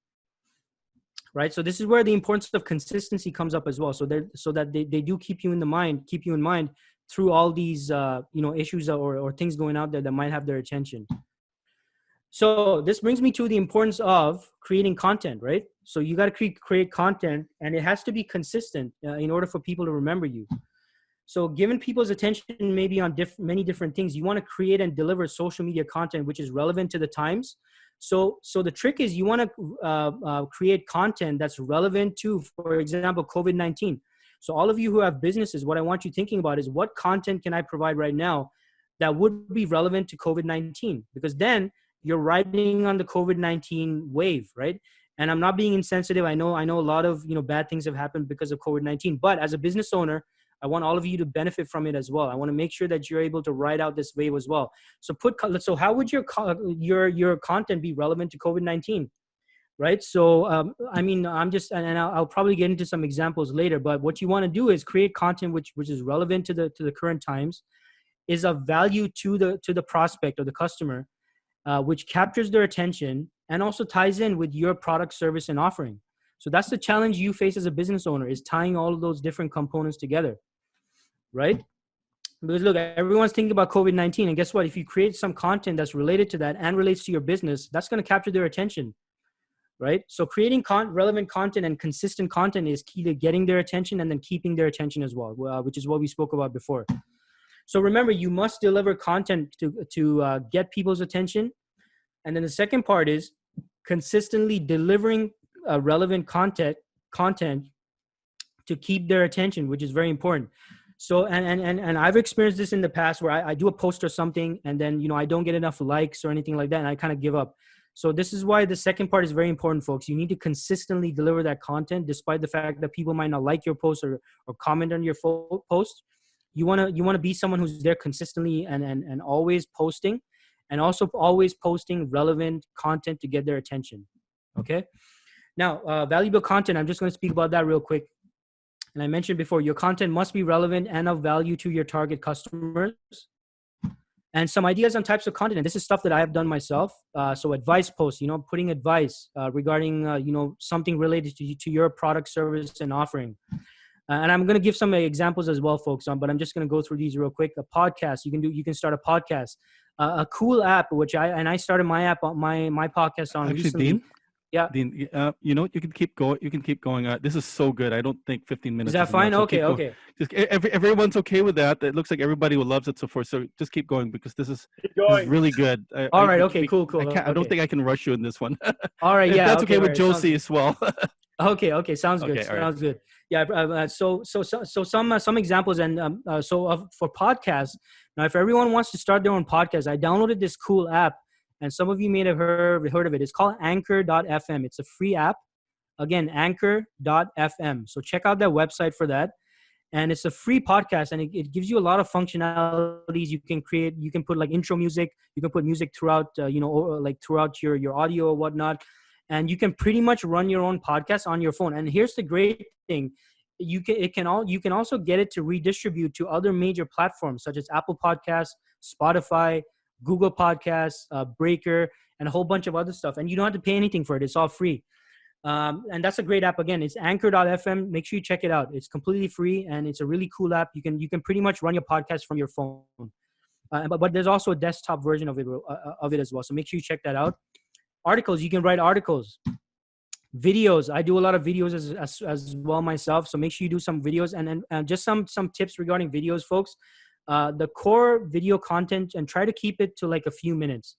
right? So this is where the importance of consistency comes up as well. So that they do keep you in mind through all these issues or things going out there that might have their attention. So this brings me to the importance of creating content, right? So you got to create content, and it has to be consistent in order for people to remember you. So given people's attention maybe on many different things, you want to create and deliver social media content which is relevant to the times. So the trick is you want to create content that's relevant to, for example, COVID-19. So all of you who have businesses, what I want you thinking about is what content can I provide right now that would be relevant to COVID-19? Because then you're riding on the COVID-19 wave, right? And I'm not being insensitive. I know a lot of bad things have happened because of COVID-19. But as a business owner, I want all of you to benefit from it as well. I want to make sure that you're able to ride out this wave as well. So how would your content be relevant to COVID-19, right? So I'll probably get into some examples later. But what you want to do is create content which is relevant to the current times, is of value to the prospect or the customer, which captures their attention and also ties in with your product, service, and offering. So that's the challenge you face as a business owner, is tying all of those different components together, right? Because look, everyone's thinking about COVID-19, and guess what? If you create some content that's related to that and relates to your business, that's going to capture their attention, right? So creating relevant content and consistent content is key to getting their attention and then keeping their attention as well, which is what we spoke about before. So remember, you must deliver content to get people's attention. And then the second part is consistently delivering relevant content to keep their attention, which is very important. So, and I've experienced this in the past where I do a post or something, and then, I don't get enough likes or anything like that, and I kind of give up. So this is why the second part is very important, folks. You need to consistently deliver that content, despite the fact that people might not like your post or comment on your post. You want to be someone who's there consistently and always posting, and also always posting relevant content to get their attention. Okay. Now, valuable content, I'm just going to speak about that real quick. And I mentioned before, your content must be relevant and of value to your target customers. And some ideas on types of content. And this is stuff that I have done myself. So advice posts, putting advice regarding, something related to your product, service, and offering. And I'm going to give some examples as well, folks. But I'm just going to go through these real quick. A podcast, you can start a podcast. A cool app, which I started my app on my podcast on Actually, recently. Dean. Yeah. Dean, you know, you can keep going. You can keep going. This is so good. I don't think 15 minutes Is that fine? enough, so Okay. keep going. Okay. Just everyone's okay with that. It looks like everybody loves it so far. So just keep going because this is really good. All right. Okay. Cool. I don't think I can rush you in this one. All right. If Yeah. that's okay with right, Josie as well. Okay. Sounds good. Okay, all right. Sounds good. Yeah. So some examples for podcasts. Now, if everyone wants to start their own podcast, I downloaded this cool app, and some of you may have heard of it. It's called Anchor.fm. It's a free app. Again, Anchor.fm. So check out that website for that. And it's a free podcast, and it gives you a lot of functionalities you can create. You can put like intro music. You can put music throughout, throughout your audio or whatnot. And you can pretty much run your own podcast on your phone. And here's the great thing. You can also get it to redistribute to other major platforms such as Apple Podcasts, Spotify, Google Podcasts, Breaker, and a whole bunch of other stuff. And you don't have to pay anything for it. It's all free. And that's a great app. Again, it's Anchor.fm. Make sure you check it out. It's completely free, and it's a really cool app. You can pretty much run your podcast from your phone. But there's also a desktop version of it as well. So make sure you check that out. Articles, you can write articles. Videos, I do a lot of videos as well myself. So make sure you do some videos and just some tips regarding videos, folks. The core video content, and try to keep it to like a few minutes.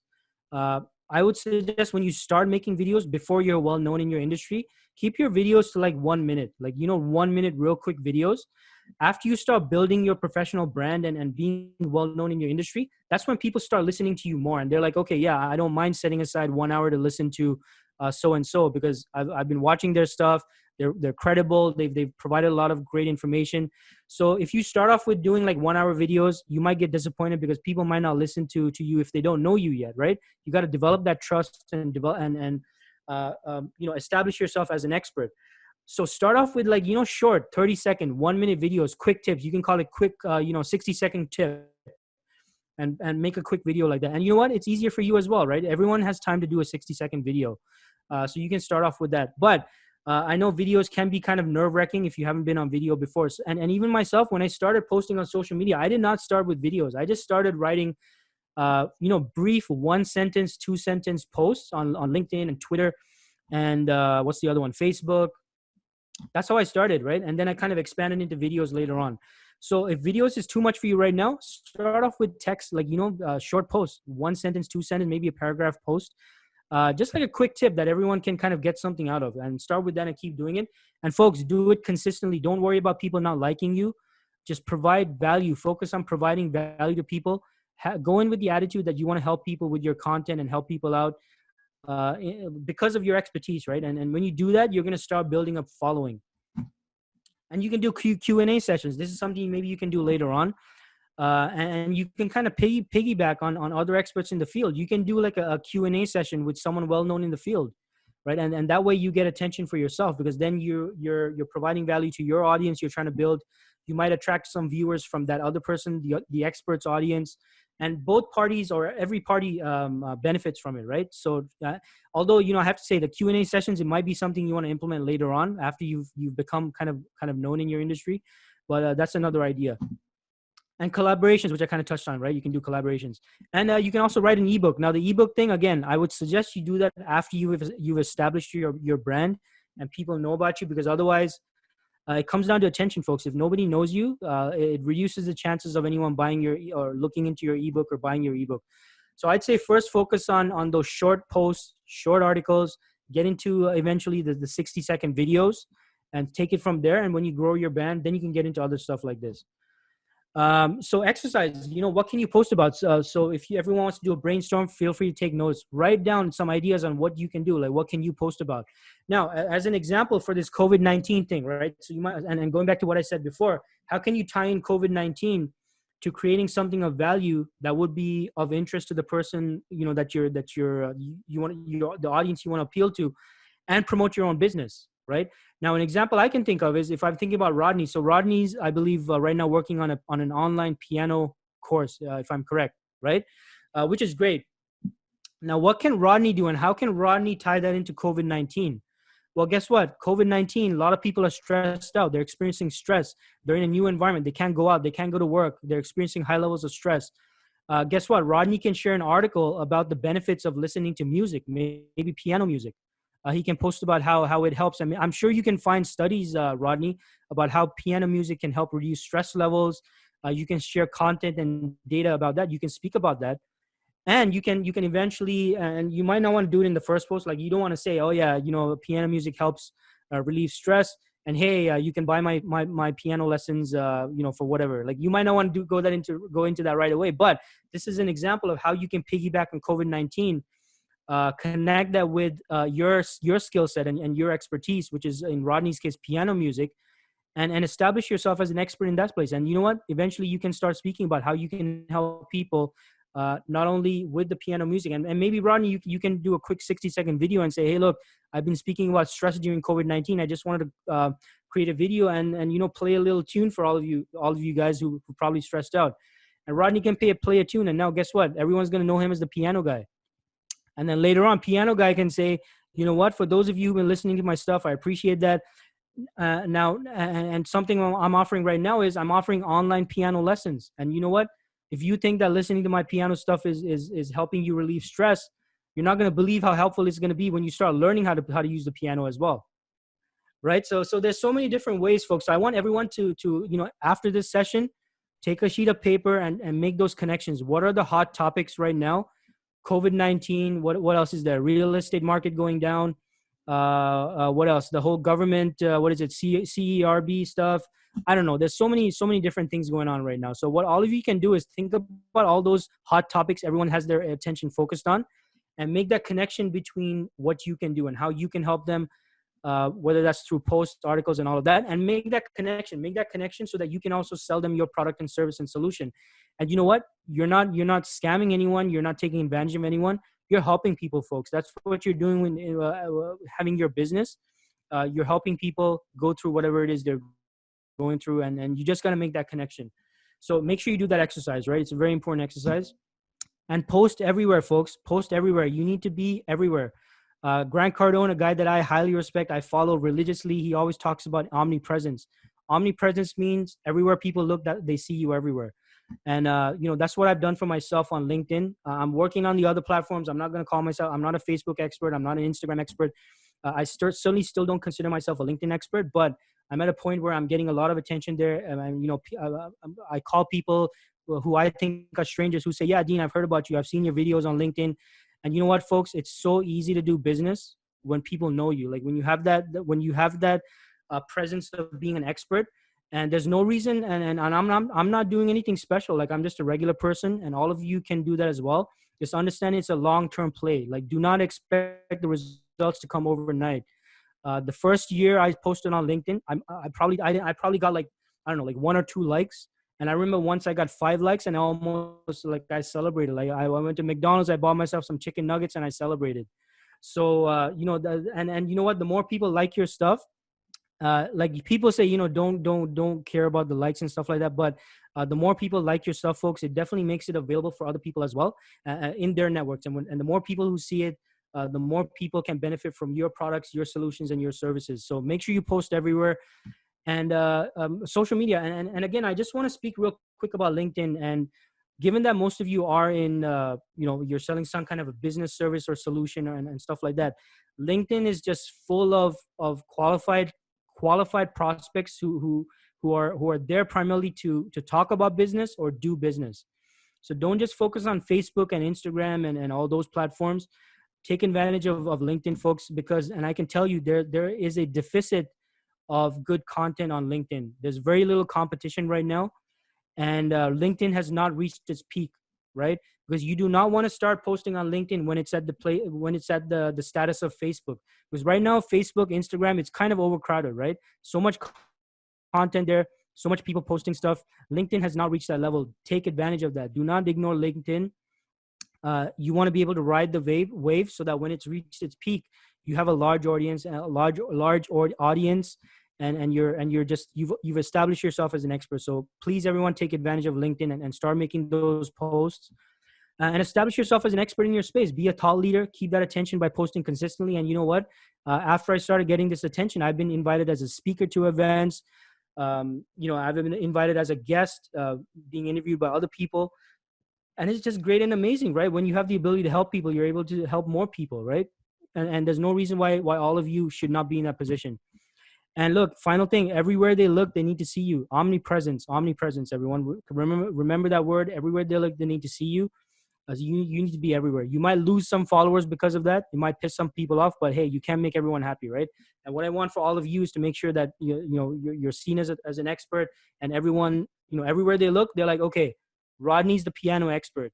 I would suggest when you start making videos before you're well known in your industry, keep your videos to like 1 minute, 1 minute real quick videos. After you start building your professional brand and being well known in your industry, that's when people start listening to you more. And they're like, okay, yeah, I don't mind setting aside 1 hour to listen to so-and-so because I've been watching their stuff. They're credible. They've provided a lot of great information. So if you start off with doing like 1 hour videos, you might get disappointed because people might not listen to you if they don't know you yet, right? You got to develop that trust and establish yourself as an expert. So start off with short 30-second, 1 minute videos, quick tips. You can call it quick, 60-second tip and make a quick video like that. And you know what? It's easier for you as well, right? Everyone has time to do a 60-second video. So you can start off with that. But I know videos can be kind of nerve-wracking if you haven't been on video before. And even myself, when I started posting on social media, I did not start with videos. I just started writing, brief 1-sentence, 2-sentence posts on LinkedIn and Twitter. And what's the other one? Facebook. That's how I started, right? And then I kind of expanded into videos later on. So if videos is too much for you right now, start off with text, short posts, 1 sentence, 2 sentence, maybe a paragraph post. Just like a quick tip that everyone can kind of get something out of, and start with that and keep doing it. And folks, do it consistently. Don't worry about people not liking you. Just provide value. Focus on providing value to people. Go in with the attitude that you want to help people with your content and help people out because of your expertise, right? And when you do that, you're going to start building up following. And you can do Q&A sessions. This is something maybe you can do later on. And you can kind of piggyback on other experts in the field. You can do like a Q&A session with someone well-known in the field, right? And that way you get attention for yourself, because then you're providing value to your audience you're trying to build. You might attract some viewers from that other person, the expert's audience, and both parties or every party benefits from it, right? So although, I have to say the Q&A sessions, it might be something you want to implement later on after you've become kind of known in your industry, but that's another idea. And collaborations, which I kind of touched on, right? You can do collaborations. And you can also write an ebook. Now, the ebook thing, again, I would suggest you do that after you've established your brand and people know about you, because otherwise it comes down to attention, folks. If nobody knows you, it reduces the chances of anyone buying or looking into your ebook or buying your ebook. So I'd say first focus on those short posts, short articles, get into eventually the 60-second videos and take it from there. And when you grow your brand, then you can get into other stuff like this. So exercise, what can you post about? So if everyone wants to do a brainstorm, feel free to take notes, write down some ideas on what you can do. Like, what can you post about? Now, as an example for this COVID-19 thing, right? So you might, and going back to what I said before, how can you tie in COVID-19 to creating something of value that would be of interest to the person, the audience you want to appeal to, and promote your own business, right? Now, an example I can think of is if I'm thinking about Rodney. So Rodney's, I believe, right now working on an online piano course, if I'm correct, right? Which is great. Now, what can Rodney do, and how can Rodney tie that into COVID-19? Well, guess what? COVID-19, a lot of people are stressed out. They're experiencing stress. They're in a new environment. They can't go out. They can't go to work. They're experiencing high levels of stress. Guess what? Rodney can share an article about the benefits of listening to music, maybe piano music. He can post about how it helps. I mean, I'm sure you can find studies, Rodney, about how piano music can help reduce stress levels. You can share content and data about that. You can speak about that. And you can eventually, and you might not want to do it in the first post. Like, you don't want to say, oh yeah, piano music helps relieve stress. And hey, you can buy my piano lessons, for whatever. Like, you might not want to go into that right away. But this is an example of how you can piggyback on COVID-19, connect that with your skill set and your expertise, which is in Rodney's case, piano music, and establish yourself as an expert in that place. And you know what? Eventually, you can start speaking about how you can help people. Not only with the piano music, and maybe Rodney, you can do a quick 60-second video and say, hey, look, I've been speaking about stress during COVID-19. I just wanted to create a video and play a little tune for all of you guys who probably stressed out. And Rodney can play a tune, and now guess what? Everyone's gonna know him as the piano guy. And then later on, piano guy can say, you know what? For those of you who've been listening to my stuff, I appreciate that. Now, and something I'm offering right now is I'm offering online piano lessons. And you know what? If you think that listening to my piano stuff is helping you relieve stress, you're not going to believe how helpful it's going to be when you start learning how to use the piano as well. Right? So there's so many different ways, folks. So I want everyone to after this session, take a sheet of paper and make those connections. What are the hot topics right now? COVID-19, what else is there? Real estate market going down. What else? The whole government, CERB stuff. I don't know. There's so many different things going on right now. So what all of you can do is think about all those hot topics everyone has their attention focused on, and make that connection between what you can do and how you can help them, whether that's through posts, articles, and all of that, and make that connection so that you can also sell them your product and service and solution. And you know what? You're not scamming anyone. You're not taking advantage of anyone. You're helping people, folks. That's what you're doing when having your business. You're helping people go through whatever it is they're going through, and you just got to make that connection. So make sure you do that exercise, right? It's a very important exercise. And post everywhere, folks. Post everywhere. You need to be everywhere. Grant Cardone, a guy that I highly respect, I follow religiously, he always talks about omnipresence. Omnipresence means everywhere people look, that they see you everywhere. And that's what I've done for myself on LinkedIn. I'm working on the other platforms. I'm not going to call myself, I'm not a Facebook expert. I'm not an Instagram expert. I certainly still don't consider myself a LinkedIn expert, but I'm at a point where I'm getting a lot of attention there. And I call people who I think are strangers who say, yeah, Dean, I've heard about you. I've seen your videos on LinkedIn. And you know what, folks? It's so easy to do business when people know you. Like when you have that presence of being an expert, and there's no reason. And I'm not doing anything special. Like, I'm just a regular person, and all of you can do that as well. Just understand it's a long-term play. Like, do not expect the results to come overnight. The first year I posted on LinkedIn, I probably got like 1 or 2 likes. And I remember once I got 5 likes, and I celebrated. Like, I went to McDonald's, I bought myself some chicken nuggets, and I celebrated. So, and you know what? The more people like your stuff, like people say, don't care about the likes and stuff like that. But the more people like your stuff, folks, it definitely makes it available for other people as well in their networks. And the more people who see it, the more people can benefit from your products, your solutions, and your services. So make sure you post everywhere. And social media. And again, I just want to speak real quick about LinkedIn. And given that most of you are in, you're selling some kind of a business service or solution and stuff like that, LinkedIn is just full of qualified prospects who are there primarily to talk about business or do business. So don't just focus on Facebook and Instagram and all those platforms. Take advantage of LinkedIn, folks, because, and I can tell you there is a deficit of good content on LinkedIn. There's very little competition right now, and LinkedIn has not reached its peak, right? Because you do not want to start posting on LinkedIn when it's at the status of Facebook. Because right now, Facebook, Instagram, it's kind of overcrowded, right? So much content there, so much people posting stuff. LinkedIn has not reached that level. Take advantage of that. Do not ignore LinkedIn. You want to be able to ride the wave so that when it's reached its peak, you have a large audience, and you've established yourself as an expert. So please, everyone, take advantage of LinkedIn and start making those posts. and establish yourself as an expert in your space. Be a thought leader. Keep that attention by posting consistently. And you know what? After I started getting this attention, I've been invited as a speaker to events. I've been invited as a guest, being interviewed by other people. And it's just great and amazing, right? When you have the ability to help people, you're able to help more people, right? And there's no reason why all of you should not be in that position. And look, final thing, everywhere they look, they need to see you. Omnipresence, everyone. Remember that word. Everywhere they look, they need to see you. As you need to be everywhere. You might lose some followers because of that. It might piss some people off, but hey, you can't make everyone happy, right? And what I want for all of you is to make sure that you're seen as an expert, and everyone, everywhere they look, they're like, okay, Rodney's the piano expert,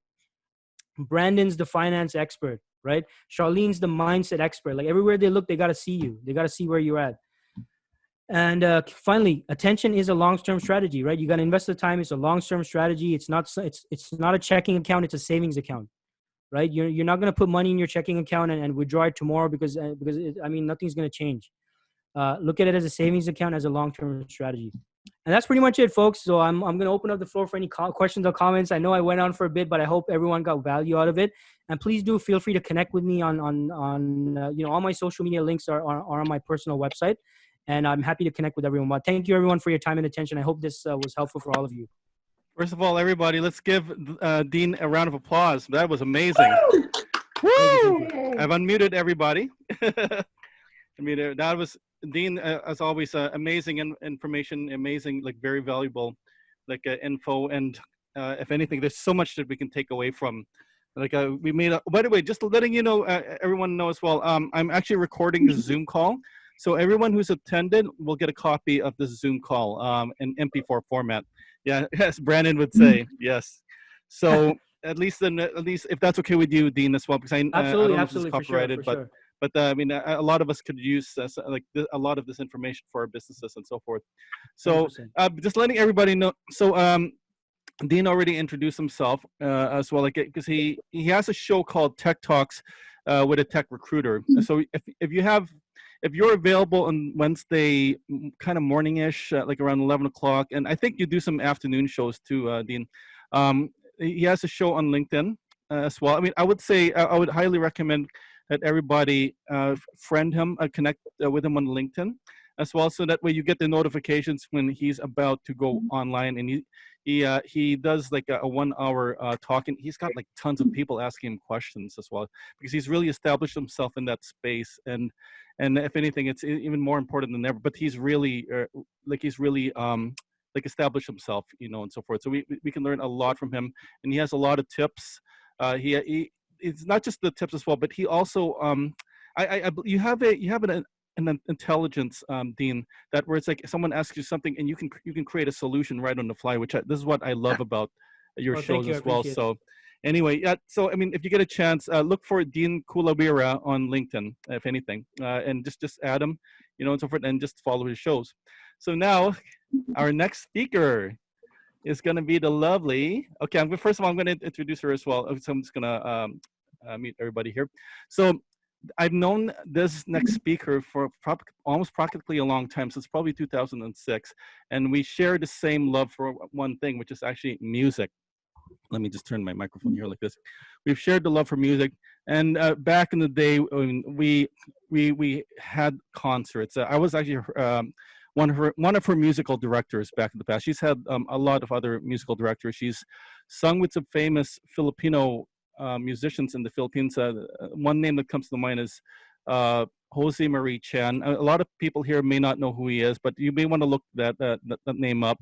Brandon's the finance expert, right? Charlene's the mindset expert. Like everywhere they look, they got to see you. They got to see where you're at. And finally, attention is a long-term strategy, right? You got to invest the time. It's a long-term strategy. It's not a checking account. It's a savings account, right? You're not going to put money in your checking account and withdraw it tomorrow because nothing's going to change. Look at it as a savings account, as a long-term strategy. And that's pretty much it, folks. So I'm going to open up the floor for any questions or comments. I know I went on for a bit, but I hope everyone got value out of it. And please do feel free to connect with me on all my social media links are on my personal website. And I'm happy to connect with everyone. But thank you, everyone, for your time and attention. I hope this was helpful for all of you. First of all, everybody, let's give Dean a round of applause. That was amazing. Woo! I've unmuted everybody. I mean, that was Dean, as always, amazing information, amazing, like very valuable, like info. And if anything, there's so much that we can take away from. Like we made. By the way, just letting you know, everyone know as well. I'm actually recording the Zoom call. So everyone who's attended will get a copy of this Zoom call in MP4 format. Yeah, yes, Brandon would say yes. So at least if that's okay with you, Dean, as well, because I don't know if this is copyrighted, for sure. But I mean, a lot of us could use a lot of this information for our businesses and so forth. So just letting everybody know. So Dean already introduced himself as well, like because he has a show called Techtalks with a Techrecruiter. So if you're available on Wednesday, kind of morning-ish, like around 11 o'clock, and I think you do some afternoon shows too, Dean. He has a show on LinkedIn as well. I mean, I would say I would highly recommend that everybody friend him, connect with him on LinkedIn as well, so that way you get the notifications when he's about to go online. And he does like a 1 hour talking. He's got like tons of people asking him questions as well, because he's really established himself in that space. And if anything, it's even more important than ever. But he's really like established himself, and so forth. So we can learn a lot from him, and he has a lot of tips. It's not just the tips as well, but he also you have an intelligence, Dean, that where it's like someone asks you something and you can create a solution right on the fly, which this is what I love about your shows as well. So anyway, yeah. So I mean, if you get a chance, look for Dean Kulaweera on LinkedIn, if anything, and just add him, and so forth, and just follow his shows. So now, our next speaker is going to be the lovely. Okay, first of all, I'm going to introduce her as well. So I'm just going to meet everybody here. So I've known this next speaker for almost practically a long time, since probably 2006, and we share the same love for one thing, which is actually music. Let me just turn my microphone here like this. We've shared the love for music, and back in the day, we had concerts. I was actually one of her musical directors back in the past. She's had a lot of other musical directors. She's sung with some famous Filipino musicians in the Philippines. One name that comes to mind is Jose Marie Chan. A lot of people here may not know who he is, but you may want to look that name up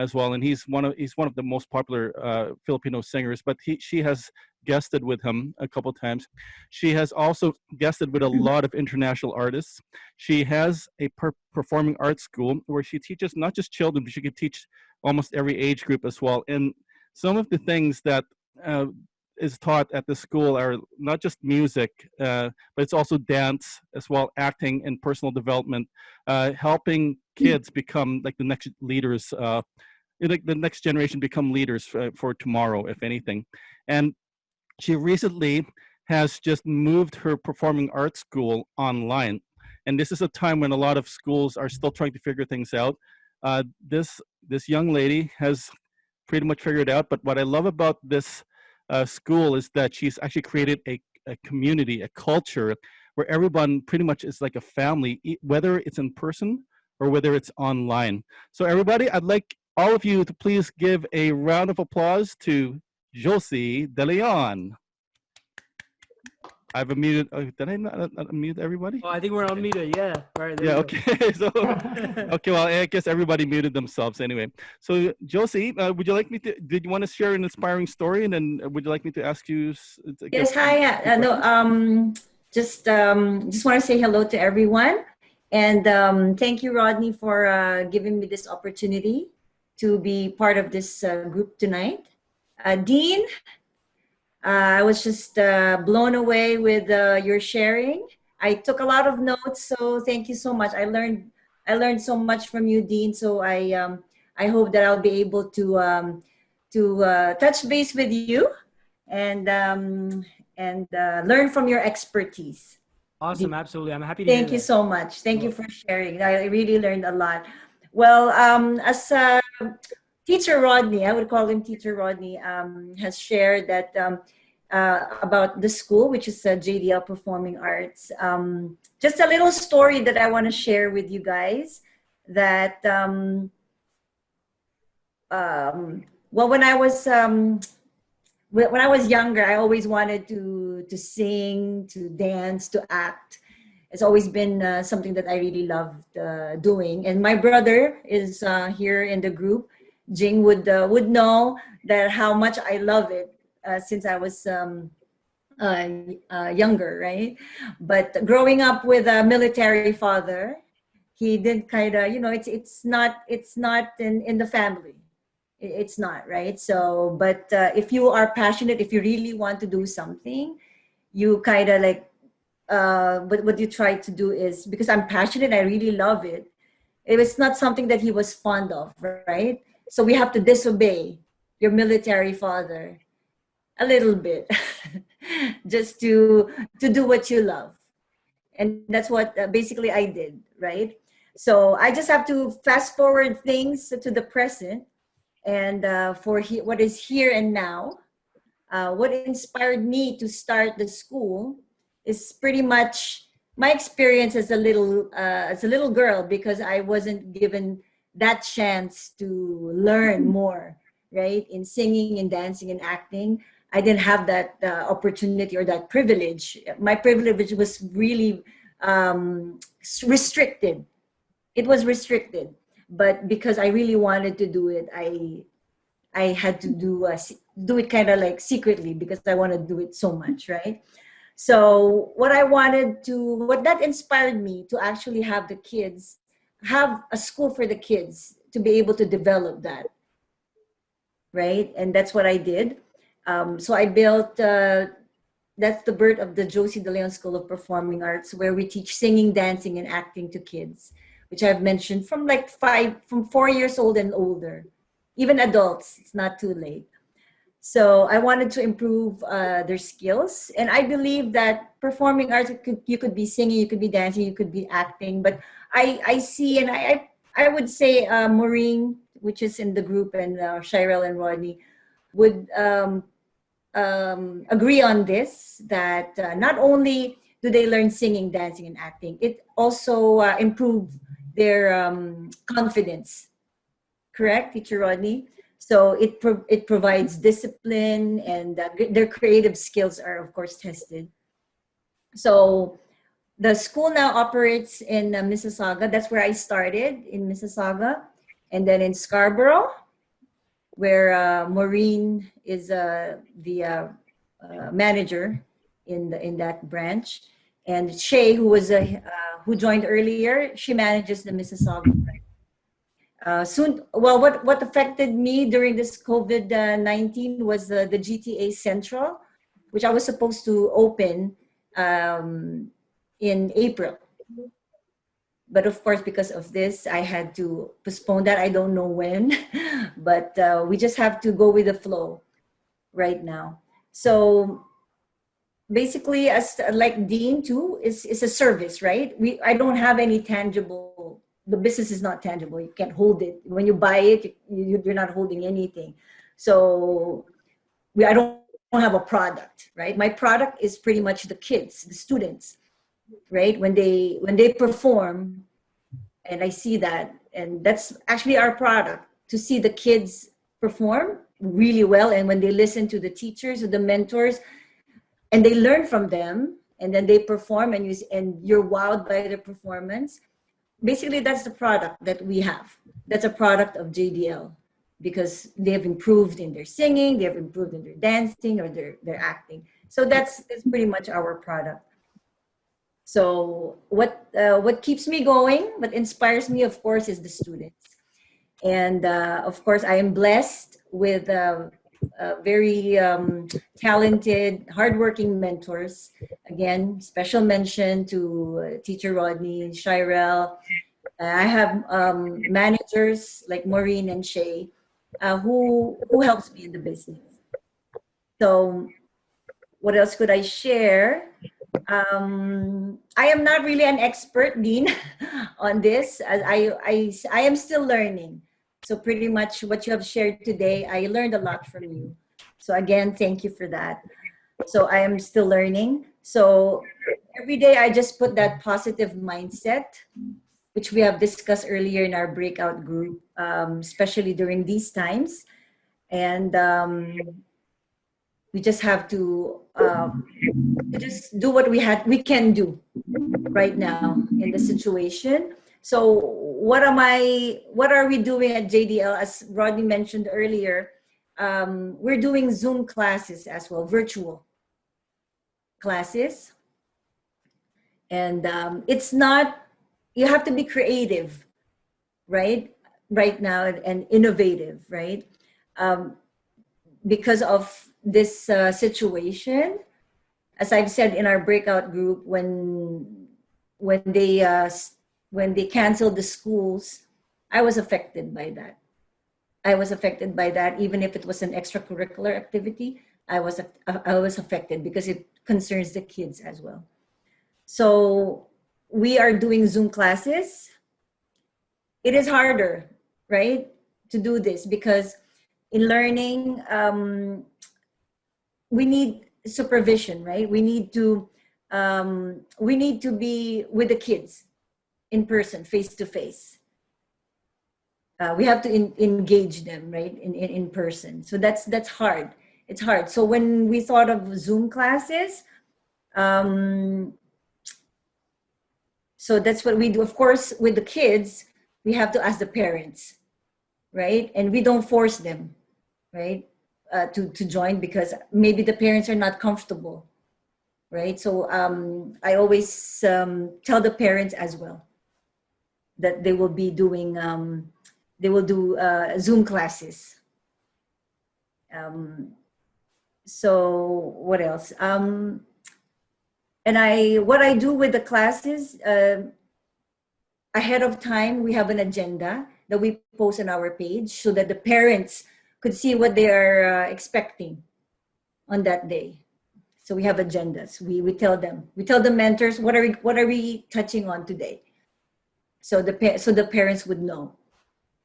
as well. And he's one of the most popular Filipino singers. But she has guested with him a couple times. She has also guested with a lot of international artists. She has a performing arts school where she teaches not just children, but she can teach almost every age group as well. And some of the things that is taught at the school are not just music, but it's also dance as well, acting and personal development, helping kids become like the next leaders, like the next generation become leaders for tomorrow, if anything. And she recently has just moved her performing arts school online. And this is a time when a lot of schools are still trying to figure things out. This young lady has pretty much figured it out. But what I love about this school is that she's actually created a community, a culture where everyone pretty much is like a family, whether it's in person or whether it's online. So everybody, I'd like all of you to please give a round of applause to Josie De Leon. I've unmuted. Oh, did I not unmute everybody? Oh, I think we're unmuted. Yeah. All right. There Yeah. we Okay. So, okay. Well, I guess everybody muted themselves anyway. So, Josie, would you like me to? Did you want to share an inspiring story, and then would you like me to ask you? Yes. Hi. No. Just want to say hello to everyone, and thank you, Rodney, for giving me this opportunity to be part of this group tonight. Dean, I was just blown away with your sharing. I took a lot of notes, so thank you so much. I learned so much from you, Dean. So I hope that I'll be able to touch base with you and learn from your expertise. Awesome, absolutely. I'm happy to Thank hear you that. so much. Thank you for sharing. I really learned a lot. Well, as Teacher Rodney, I would call him Teacher Rodney, has shared that about the school, which is JDL Performing Arts. Just a little story that I want to share with you guys. That well, when I was younger, I always wanted to sing, to dance, to act. It's always been something that I really loved doing. And my brother is here in the group. Jing would know that how much I love it since I was younger, right? But growing up with a military father, he did kind of, it's not in the family. It's not, right? So, but if you are passionate, if you really want to do something, you kind of like, what you try to do is, because I'm passionate, I really love it. It was not something that he was fond of, right? So we have to disobey your military father a little bit just to do what you love. And that's what basically I did, right? So I just have to fast forward things to the present. And for what is here and now, what inspired me to start the school is pretty much my experience as a little girl, because I wasn't given that chance to learn more, right? In singing and dancing and acting, I didn't have that opportunity or that privilege. My privilege was really restricted. It was restricted, but because I really wanted to do it, I had to do it kind of like secretly, because I want to do it so much, right? So what that inspired me to actually have the kids, have a school for the kids to be able to develop that, right? And that's what I did. So I built, that's the birth of the Josie De Leon School of Performing Arts, where we teach singing, dancing, and acting to kids, which I've mentioned from 4 years old and older. Even adults, it's not too late. So I wanted to improve their skills. And I believe that performing arts, you could be singing, you could be dancing, you could be acting. But I see, and I would say Maureen, which is in the group, and Shirel and Rodney would agree on this, that not only do they learn singing, dancing, and acting, it also improves their confidence. Correct, Teacher Rodney? So it provides discipline, and their creative skills are, of course, tested. So the school now operates in Mississauga. That's where I started, in Mississauga. And then in Scarborough, where Maureen is the manager in that branch. And Shay, who joined earlier, she manages the Mississauga branch. What affected me during this COVID-19 was the GTA Central, which I was supposed to open in April. But of course, because of this, I had to postpone that. I don't know when, but we just have to go with the flow right now. So basically, as like Dean too, is a service, right? I don't have any tangible. The business is not tangible. You can't hold it. When you buy it, you're not holding anything. So I don't have a product, right? My product is pretty much the kids, the students, right? When they perform, and I see that, and that's actually our product, to see the kids perform really well, and when they listen to the teachers or the mentors, and they learn from them, and then they perform, and you're wowed by their performance. Basically, that's the product that we have. That's a product of JDL, because they have improved in their singing, they have improved in their dancing or their acting. So that's pretty much our product. So what keeps me going, what inspires me, of course, is the students. And of course, I am blessed with very talented, hardworking mentors. Again, special mention to Teacher Rodney, Shirel. I have managers like Maureen and Shay who helps me in the business. So what else could I share? I am not really an expert, Dean, on this. I am still learning. So pretty much what you have shared today, I learned a lot from you. So again, thank you for that. So I am still learning. So every day I just put that positive mindset, which we have discussed earlier in our breakout group, especially during these times. And we just have to just do what we can do right now in the situation. So what are we doing at JDL? As Rodney mentioned earlier, we're doing Zoom classes as well, virtual classes. And it's not, you have to be creative, right now, and innovative, right? Because of this situation, as I've said in our breakout group, when they canceled the schools, I was affected by that. Even if it was an extracurricular activity, I was affected because it concerns the kids as well. So we are doing Zoom classes. It is harder, right, to do this, because in learning, we need supervision, right? We need to be with the kids in person, face to face. We have to engage them, right, in person. So that's hard. It's hard. So when we thought of Zoom classes, so that's what we do. Of course, with the kids, we have to ask the parents, right? And we don't force them, right, to join, because maybe the parents are not comfortable, right? So I always tell the parents as well that they will be doing, they will do Zoom classes. So what else? And what I do with the classes, ahead of time, we have an agenda that we post on our page so that the parents could see what they are expecting on that day. So we have agendas. We tell the mentors, what are we touching on today? So the parents would know.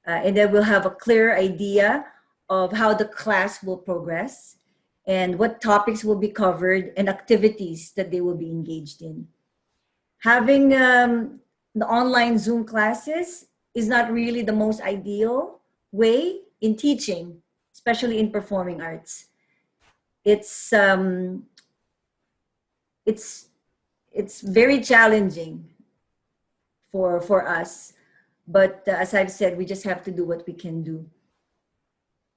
And then we'll have a clear idea of how the class will progress and what topics will be covered and activities that they will be engaged in. Having the online Zoom classes is not really the most ideal way in teaching, especially in performing arts. It's very challenging for us, but as I've said, we just have to do what we can do.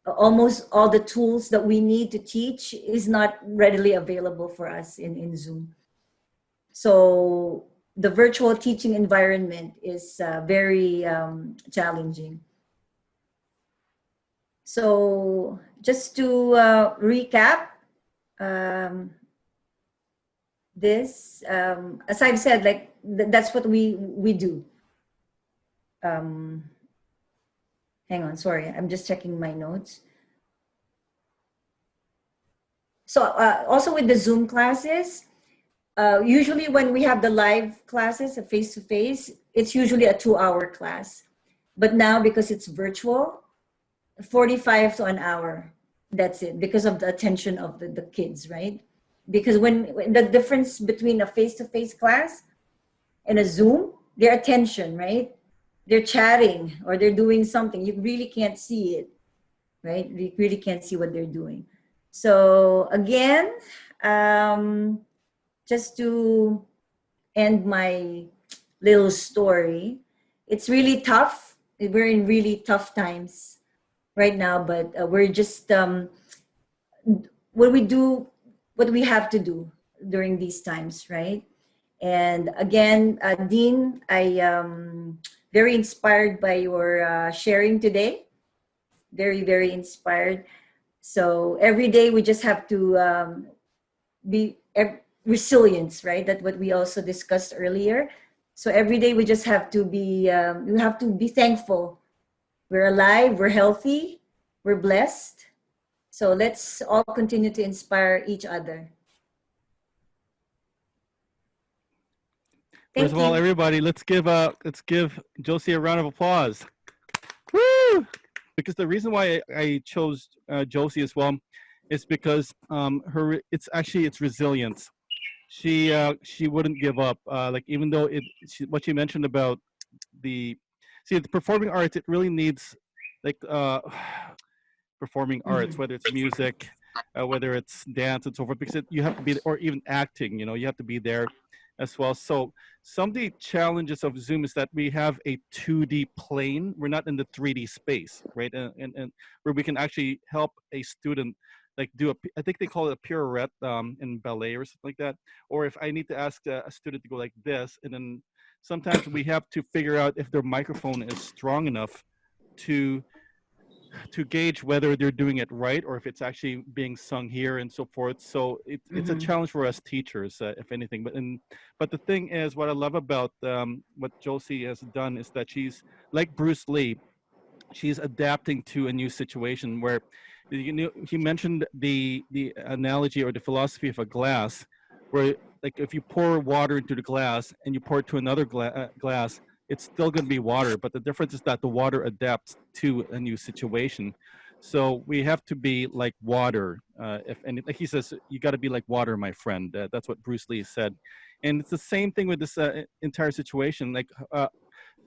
Almost all the tools that we need to teach is not readily available for us in Zoom. So the virtual teaching environment is very challenging. So just to recap this, as I've said, like that's what we do. Hang on, sorry, I'm just checking my notes. So also with the Zoom classes, usually when we have the live classes, face-to-face, it's usually a 2-hour class. But now, because it's virtual, 45 to an hour That's it, because of the attention of the kids, right? Because when the difference between a face-to-face class and a Zoom, their attention, right? They're chatting or they're doing something. You really can't see it, right? You really can't see what they're doing. So again, just to end my little story, it's really tough. We're in really tough times right now, but we're just what we do, what we have to do during these times, right? And again, Dean, I very inspired by your sharing today. Very, very inspired. So every day we just have to be resilience, right? That's what we also discussed earlier. So every day we just have to be, we have to be thankful. We're alive, we're healthy, we're blessed. So let's all continue to inspire each other. First of all, everybody, let's give Josie a round of applause. Woo! Because the reason why I chose Josie as well is because it's resilience. She wouldn't give up. Like even though what she mentioned about the performing arts, it really needs like performing arts, whether it's music, whether it's dance and so forth, because you have to be, or even acting, you have to be there as well. So some of the challenges of Zoom is that we have a 2D plane. We're not in the 3D space, right? And where we can actually help a student like do I think they call it a pirouette in ballet or something like that. Or if I need to ask a student to go like this, and then sometimes we have to figure out if their microphone is strong enough to gauge whether they're doing it right or if it's actually being sung here and so forth. So it's a challenge for us teachers, if anything. But the thing is, what I love about what Josie has done is that she's like Bruce Lee. She's adapting to a new situation where he mentioned the analogy or the philosophy of a glass, where like if you pour water into the glass and you pour it to another glass, it's still going to be water, but the difference is that the water adapts to a new situation. So we have to be like water. Like he says, you got to be like water, my friend. That's what Bruce Lee said, and it's the same thing with this entire situation. Like,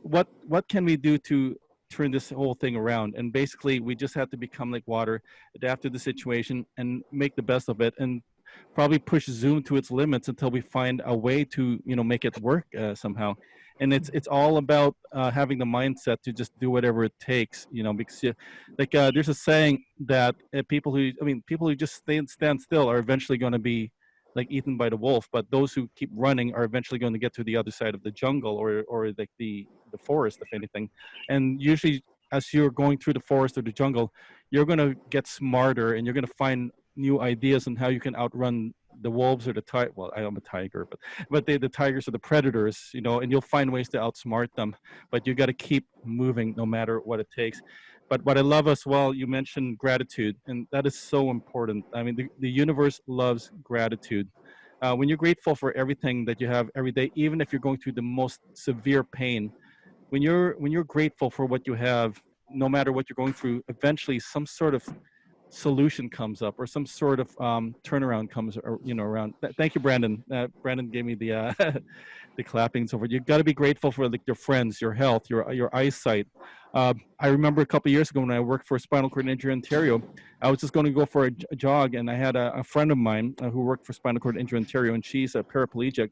what can we do to turn this whole thing around? And basically, we just have to become like water, adapt to the situation, and make the best of it, and probably push Zoom to its limits until we find a way to make it work somehow. And it's all about having the mindset to just do whatever it takes, because there's a saying that people who just stand still are eventually going to be like eaten by the wolf, but those who keep running are eventually going to get to the other side of the jungle or like the forest, if anything. And usually as you're going through the forest or the jungle, you're going to get smarter and you're going to find new ideas on how you can outrun the wolves or the tiger. Well, I am a tiger, but the tigers or the predators, and you'll find ways to outsmart them. But you got to keep moving no matter what it takes. But what I love as well, you mentioned gratitude, and that is so important. I mean, the universe loves gratitude. When you're grateful for everything that you have every day, even if you're going through the most severe pain, when you're grateful for what you have, no matter what you're going through, eventually some sort of solution comes up or some sort of turnaround comes around. Thank you, Brandon. Brandon gave me the the clapping and so forth. You've got to be grateful for like your friends, your health, your eyesight. I remember a couple of years ago when I worked for Spinal Cord Injury Ontario, I was just going to go for a jog, and I had a friend of mine who worked for Spinal Cord Injury Ontario, and she's a paraplegic,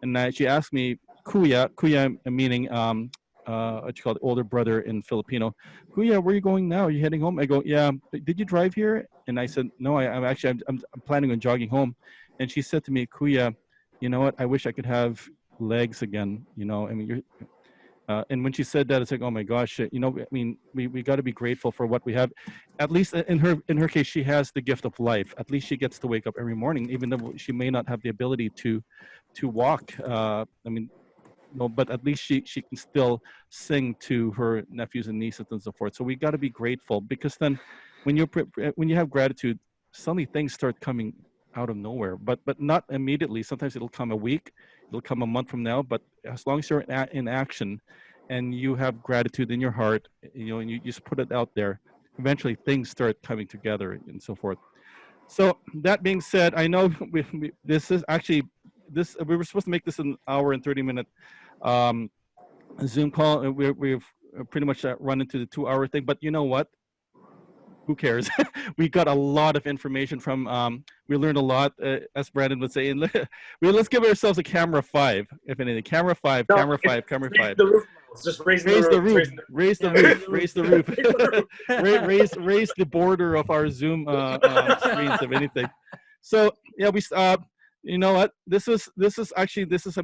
and she asked me, kuya meaning what you call it, older brother in Filipino. Kuya, where are you going now? Are you heading home? I go, yeah. Did you drive here? And I said, no, I'm actually I'm planning on jogging home. And she said to me, Kuya, you know what? I wish I could have legs again. I mean, you're. And when she said that, it's like, oh my gosh, I mean, we got to be grateful for what we have. At least in her case, she has the gift of life. At least she gets to wake up every morning, even though she may not have the ability to walk. I mean, no, but at least she can still sing to her nephews and nieces and so forth. So we got to be grateful, because then when you have gratitude, suddenly things start coming out of nowhere, but not immediately. Sometimes it'll come a week, it'll come a month from now, but as long as you're in action and you have gratitude in your heart, and you just put it out there, eventually things start coming together and so forth. So that being said, I know this is actually we were supposed to make this an hour and 30-minute Zoom call. We've pretty much run into the 2-hour thing, but you know what? Who cares? We got a lot of information from, we learned a lot, as Brandon would say. And let's give ourselves a camera 5, if anything. Camera 5, No, camera 5, camera 5. The roof mouse. Just raise the roof. Raise the roof. Raise the roof. Raise the border of our Zoom screens, if anything. So yeah, you know what? This has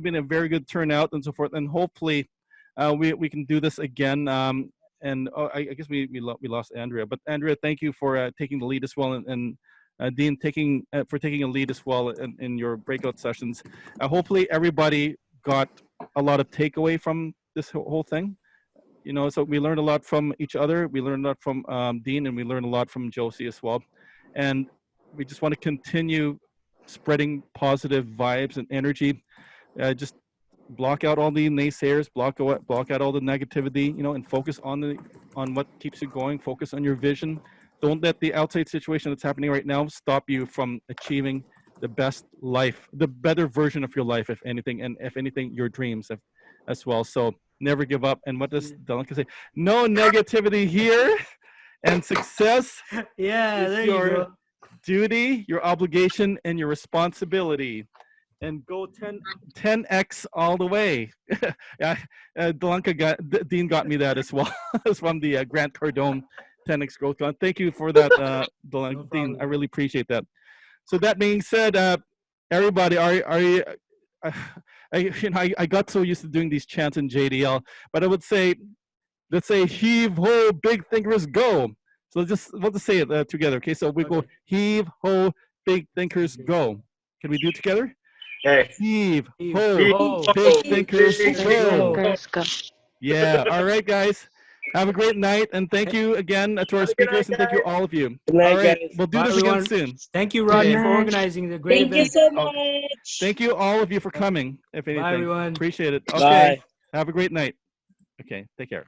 been a very good turnout and so forth. And hopefully, we can do this again. And I guess we lost Andrea, but Andrea, thank you for taking the lead as well, and Dean for taking a lead as well in your breakout sessions. Hopefully, everybody got a lot of takeaway from this whole thing. You know, so we learned a lot from each other. We learned a lot from Dean, and we learned a lot from Josie as well. And we just want to continue spreading positive vibes and energy. Just block out all the naysayers, block out all the negativity, you know, and focus on what keeps you going. Focus on your vision. Don't let the outside situation that's happening right now stop you from achieving the best life, the better version of your life, if anything, and if anything, your dreams as well. So never give up. And what does Delanca say? No negativity here, and success Yeah, there is you your go. duty, your obligation, and your responsibility. And go 10x all the way. Yeah, Dean got me that as well. It's from the Grant Cardone 10x growth plan. Thank you for that, Dean. I really appreciate that. So that being said, everybody, are you? I got so used to doing these chants in JDL, but I would say, let's say heave ho, big thinkers go. So we'll just say it together. Okay, so we go heave ho, big thinkers go. Can we do it together? Okay. Heave ho, big thinkers go. Yeah. All right, guys. Have a great night, and thank you again to our speakers, and thank you all of you. night, All right, guys. we'll do Bye, this everyone. again soon. Thank you, Rodney, Okay. for organizing the great Thank you event. so much. Thank you all of you for coming. If anything, Bye, everyone. appreciate it. Okay. Bye. Have a great night. Okay. Take care.